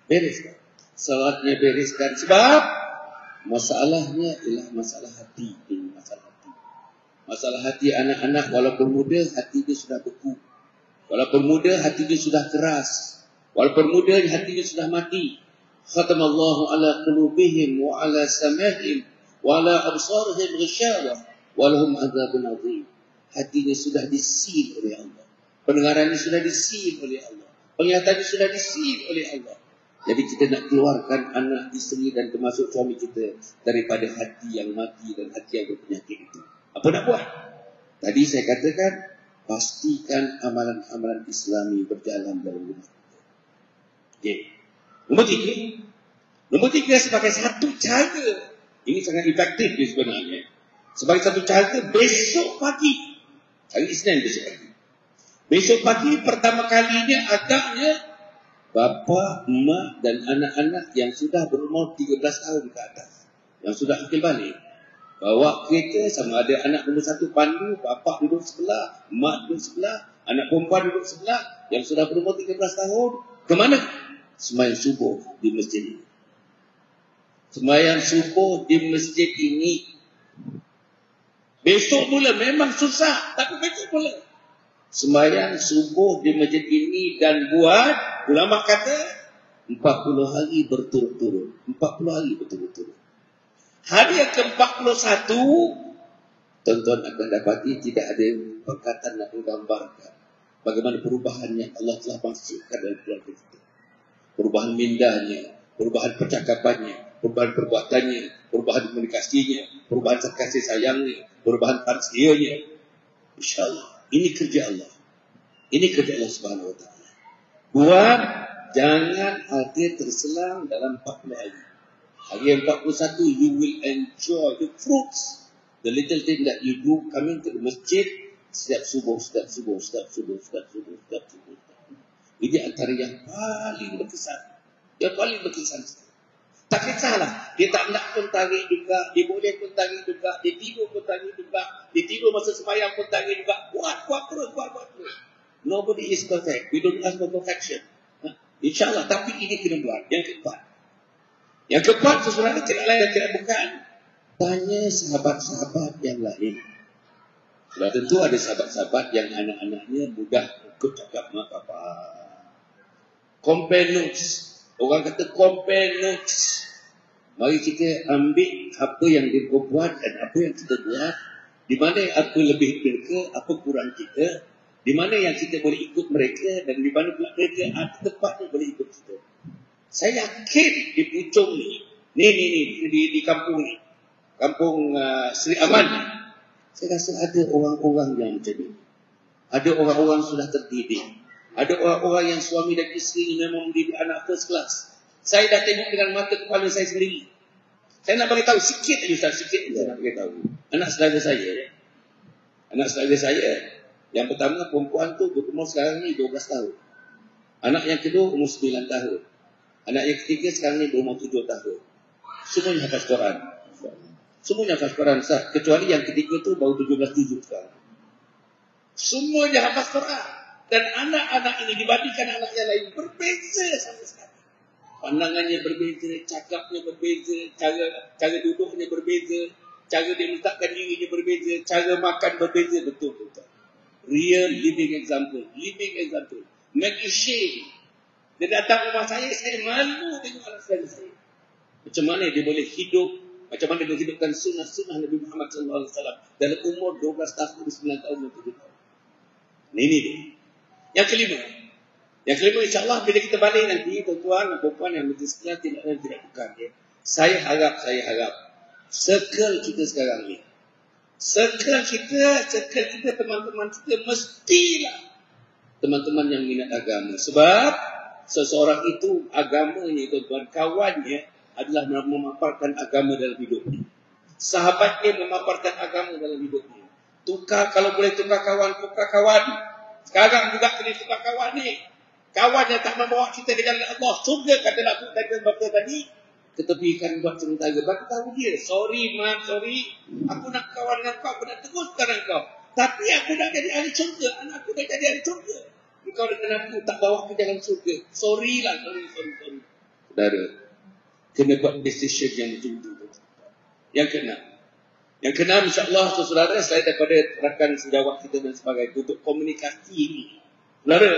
Speaker 3: Bereskan. Salatnya bereskan. Sebab masalahnya ialah masalah hati. Masalah hati anak-anak walaupun muda, hati dia sudah beku. Walaupun muda, hati dia sudah keras. Walaupun muda, hati dia sudah mati. Khatamallahu ala qulubihim wa ala sam'ihim wa ala absarihim ghishawah wa lahum adzabun adzim. Hatinya sudah disil oleh Allah. Pendengarannya sudah disil oleh Allah. Penglihatannya sudah disil oleh Allah. Jadi kita nak keluarkan anak, isteri dan termasuk suami kita daripada hati yang mati dan hati yang berpenyakit itu. Apa nak buat? Tadi saya katakan, pastikan amalan-amalan Islami berjalan dalam rumah kita. Okay. Nombor 3 sebagai satu cara. Ini sangat efektif sebenarnya. Sebagai satu cara, besok pagi. Hari Isnin besok pagi. Besok pagi pertama kalinya agaknya bapa, emak dan anak-anak yang sudah berumur 13 tahun ke atas, yang sudah akil balik, bawa kereta, sama ada anak nombor 1 pandu, bapa duduk sebelah, emak duduk sebelah, anak perempuan duduk sebelah, yang sudah berumur 13 tahun. Ke mana? Sembahyang subuh di masjid ini. Sembahyang subuh di masjid ini. Besok mula memang susah, tapi besok mula sembahyang subuh di masjid ini dan buat ulama kata 40 hari berturut-turut. 40 hari berturut-turut. Hari yang ke-41, tuan-tuan akan dapati tidak ada perkataan nak menggambarkan bagaimana perubahannya Allah telah masukkan dalam keluarga kita. Perubahan mindanya, perubahan percakapannya, perubahan perbuatannya, perubahan komunikasinya, perubahan kasih sayangnya, perubahan parsianya. InsyaAllah. Ini kerja Allah. Ini kerja Allah Subhanahu Wa Taala. Buat jangan hati terselang dalam 40 hari. Hari yang 41, you will enjoy the fruits. The little thing that you do coming to the masjid setiap subuh. Ini antara yang paling berkesan. Yang paling berkesan. Tak kisahlah. Dia tak nak pun tarik juga. Dia boleh pun tarik juga. Dia tidur pun tarik juga. Dia tidur masa sembahyang pun tarik juga. Buat terus. Nobody is perfect. We don't ask for perfection. InsyaAllah. Tapi ini kena buat. Yang keempat sebenarnya tidak lain dan tidak bukan. Tanya sahabat-sahabat yang lain. Sudah tentu ada sahabat-sahabat yang anak-anaknya mudah ikut cakap mak apa. Compare notes. Orang kata compare notes. Mari kita ambil apa yang dia buat dan apa yang kita buat. Di mana apa lebih mereka, apa kurang kita. Di mana yang kita boleh ikut mereka dan di mana pula mereka ada tempatnya boleh ikut kita. Saya yakin di Puchong ni di kampung ni, kampung Seri Aman ni, saya rasa ada orang-orang yang macam ni. Ada orang-orang sudah terdidik. Ada orang-orang yang suami dan isteri ni memang mendidik anak first class. Saya dah tengok dengan mata kepala saya sendiri. Saya nak bagi tahu sikit aja Ustaz, sikit aja nak bagi tahu. Anak saudara saya, yang pertama perempuan tu berumur sekarang ni 12 tahun. Anak yang kedua umur 9 tahun. Anak yang ketiga sekarang ni berumur 7 tahun. Semuanya hafaz Quran. Semuanya hafaz Quran, Ustaz. Kecuali yang ketiga tu baru 17 juzuk sekarang. Semuanya hafaz Quran. Dan anak-anak ini dibandingkan anak yang lain berbeza sama sekali. Pandangannya berbeza, cakapnya berbeza, cara duduknya berbeza, cara dia meletakkan dirinya berbeza, cara makan berbeza, betul. Real living example. Make you shame. Dia datang rumah saya malu tengok anak saya. Macam mana dia boleh hidup, macam mana dia hidupkan sunnah Nabi Muhammad SAW dalam umur 12 tahun, 9 tahun dan 7 tahun. Ini dia. Yang kelima insyaAllah bila kita balik nanti, tuan-tuan dan puan-puan yang berjaya sekolah tidak bukan. Saya harap circle kita sekarang ni, circle kita teman-teman kita mestilah teman-teman yang minat agama. Sebab seseorang itu agamanya, tuan-tuan, kawannya adalah memaparkan agama dalam hidupnya. Sahabatnya memaparkan agama dalam hidupnya. Kalau boleh tukar kawan. Sekarang juga kena tukar kawan ni. Kawan yang tak membawa kita ke jalan Allah. Surga kata nak tadi. Ketepikan buat sementara. Bagi tahu dia, sorry. Aku nak kawan dengan kau. Aku nak teruskan dengan kau. Tapi aku nak jadi ahli surga. Anak aku dah jadi ahli surga. Kau dengan aku tak bawa ke jalan surga. Sorry. Saudara, kena buat decision yang betul-betul. Yang keenam insyaAllah, saudara, selain daripada rakan sejawat kita dan sebagainya untuk komunikasi ini, saudara,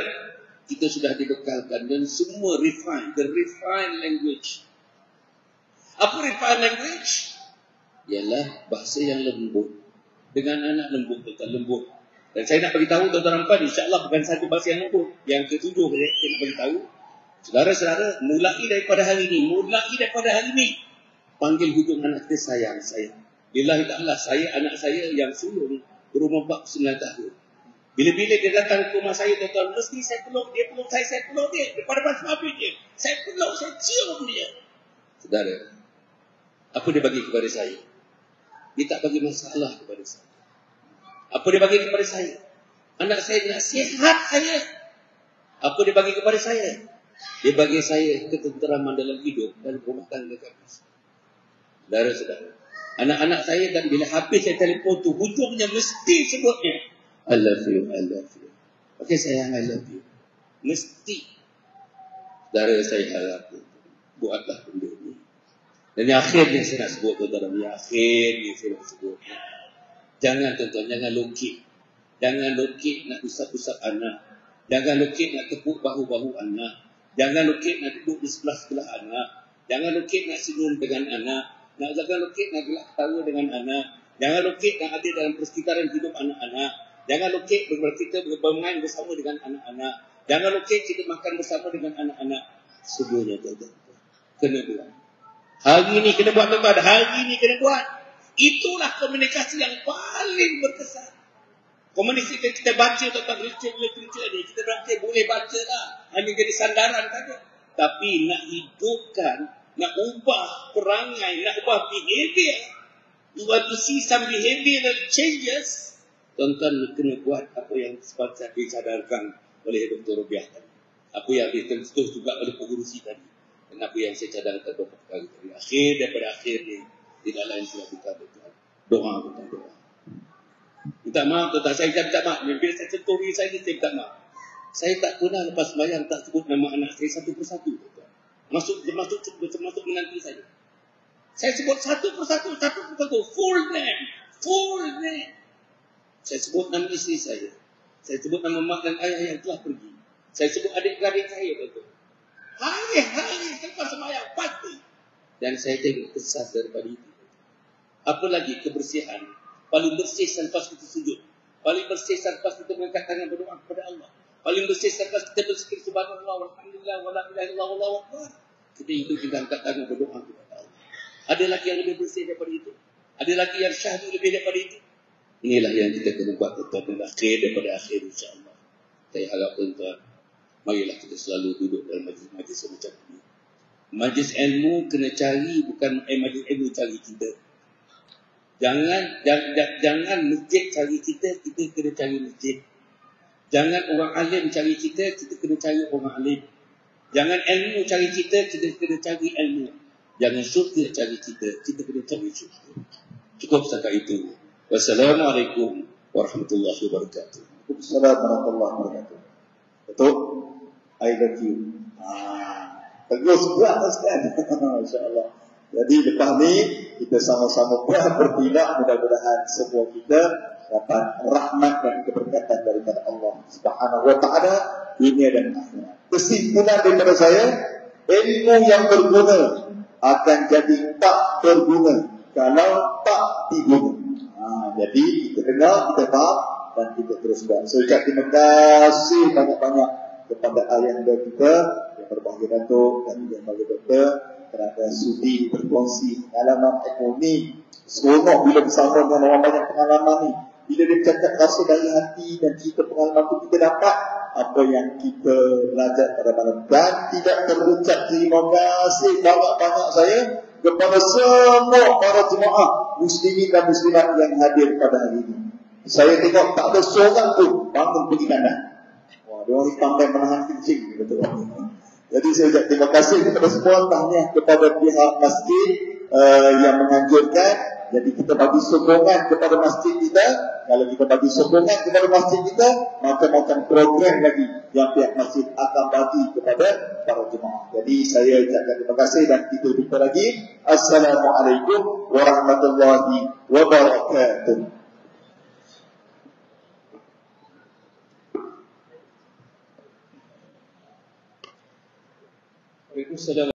Speaker 3: kita sudah dibekalkan dan semua the refined language. Apa refined language? Ialah bahasa yang lembut. Dengan anak lembut. Dan saya nak beritahu tuan-tuan dan puan, insyaAllah bukan satu bahasa yang lembut. Yang ketujuh saya nak beritahu, saudara-saudara, mulai daripada hari ini, panggil hujung anak kita sayang. Billahi ta'ala, anak saya yang sulung berumur 49 tahun. Bila-bila dia datang ke rumah saya, tuan-tuan, mesti saya peluk dia. Daripada pasal habis dia. Saya peluk, saya cium dia. Saudara, apa dia bagi kepada saya? Dia tak bagi masalah kepada saya. Apa dia bagi kepada saya? Anak saya nasihat saya. Apa dia bagi kepada saya? Dia bagi saya ketenteraman dalam hidup dan rumah tangga kami. Saudara-saudara, anak-anak saya dan bila habis saya telefon tu, hujungnya mesti sebutnya I love you. Okay sayang, I love you. Mesti. Saudara, saya harap buatlah benda ni. Dan yang akhirnya saya nak sebut, tuan-tuan, jangan tuan-tuan, jangan lokit. Jangan lokit nak usap-usap anak. Jangan lokit nak tepuk bahu-bahu anak. Jangan lokek nak duduk di sebelah-sebelah anak. Jangan lokek nak senyum dengan anak. Jangan lokek nak gelak ketawa dengan anak. Jangan lokek nak ada dalam persekitaran hidup anak-anak. Jangan lokek kita bermain bersama dengan anak-anak. Jangan lokek kita makan bersama dengan anak-anak. Semuanya kena buat. Hari ini kena buat tuan-tuan. Hari ini kena buat. Itulah komunikasi yang paling berkesan. Komunikasi kita baca tuan-tuan, literature ni. Kita baca, boleh baca lah. Hanya jadi sandaran saja. Tapi nak hidupkan, nak ubah perangai, nak ubah behavior. You want to see some behavioral changes. Tuan-tuan kena buat apa yang sepatutnya disadarkan oleh Dr. Rubiah tadi. Apa yang ditentu juga oleh pengurusi tadi. Dan apa yang saya cadangkan beberapa kali tadi. Akhir daripada akhir ni, tidak lain sudah kita berdoa. Doa, kita doa. Minta maaf tuan-tuan, saya minta maaf. Bila saya sentuh diri saya minta maaf. Saya tak pernah lepas sembahyang tak sebut nama anak saya satu persatu. Termasuk menantu saya. Saya sebut satu persatu. Full name. Saya sebut nama isteri saya. Saya sebut nama mak dan ayah yang telah pergi. Saya sebut adik-adik saya, betul. Hari-hari lepas sembahyang pasti. Dan saya tengok kesah daripada itu. Apalagi kebersihan. Paling bersih selepas kita sujud. Paling bersih selepas kita mengangkat tangan berdoa kepada Allah. Paling bersih selepas kita berzikir subhanallah walhamdulillah wala ilaha illallah wallahu akbar. Kita itu kita angkat tangan berdoa kepada Allah. Ada lagi yang lebih bersih daripada itu? Ada lagi yang syahdu lebih daripada itu? Inilah yang kita kena buat tuan-tuan akhir daripada akhir insya-Allah. Saya harap tuan-tuan, marilah kita selalu duduk dalam majlis-majlis semacam ini. Majlis ilmu kena cari, bukan majlis ilmu cari kita. Jangan masjid cari kita kena cari masjid. Jangan orang alim cari kita kena cari orang alim. Jangan ilmu cari kita kena cari ilmu. Jangan syurga cari kita kena cari syurga. Cukup setakat itu. Wassalamualaikum warahmatullahi wabarakatuh.
Speaker 2: Assalamualaikum warahmatullahi wabarakatuh. Betul? I love you. Tegus kuat sekali. Masya-Allah. Jadi lepas ni kita sama-sama bertindak, mudah-mudahan semua kita dapat rahmat dan keberkatan daripada Allah Subhanahu wa taala dunia dan akhirat. Kesimpulan daripada saya, ilmu yang berguna akan jadi tak berguna kalau tak diguna. Jadi kita dengar, kita faham dan kita terus buat. So ucap terima kasih banyak-banyak kepada ayahanda kita yang berbahagia Datuk dan yang berbahagia Doktor kerana sudi berkongsi pengalaman ekonomi. Seronok bila bersama dengan orang banyak pengalaman ni. Bila dia cakap rasa dari hati dan cerita pengalaman tu, kita dapat apa yang kita belajar pada malam. Dan tidak terucap terima kasih banyak-banyak saya kepada semua para jemaah muslimin dan muslimat yang hadir pada hari ini. Saya tengok tak ada seorang pun bangun pergi kandang. Wah, dia orang pandai menahan kencing, betul. Jadi saya ucap terima kasih kepada semua, tahniah kepada pihak masjid yang menganjurkan. Jadi kita bagi sokongan kepada masjid kita. Kalau kita bagi sokongan kepada masjid kita, macam-macam program lagi yang pihak masjid akan bagi kepada para jemaah. Jadi saya ucapkan terima kasih dan kita jumpa lagi. Assalamualaikum warahmatullahi wabarakatuh.
Speaker 1: Waalaikumsalam.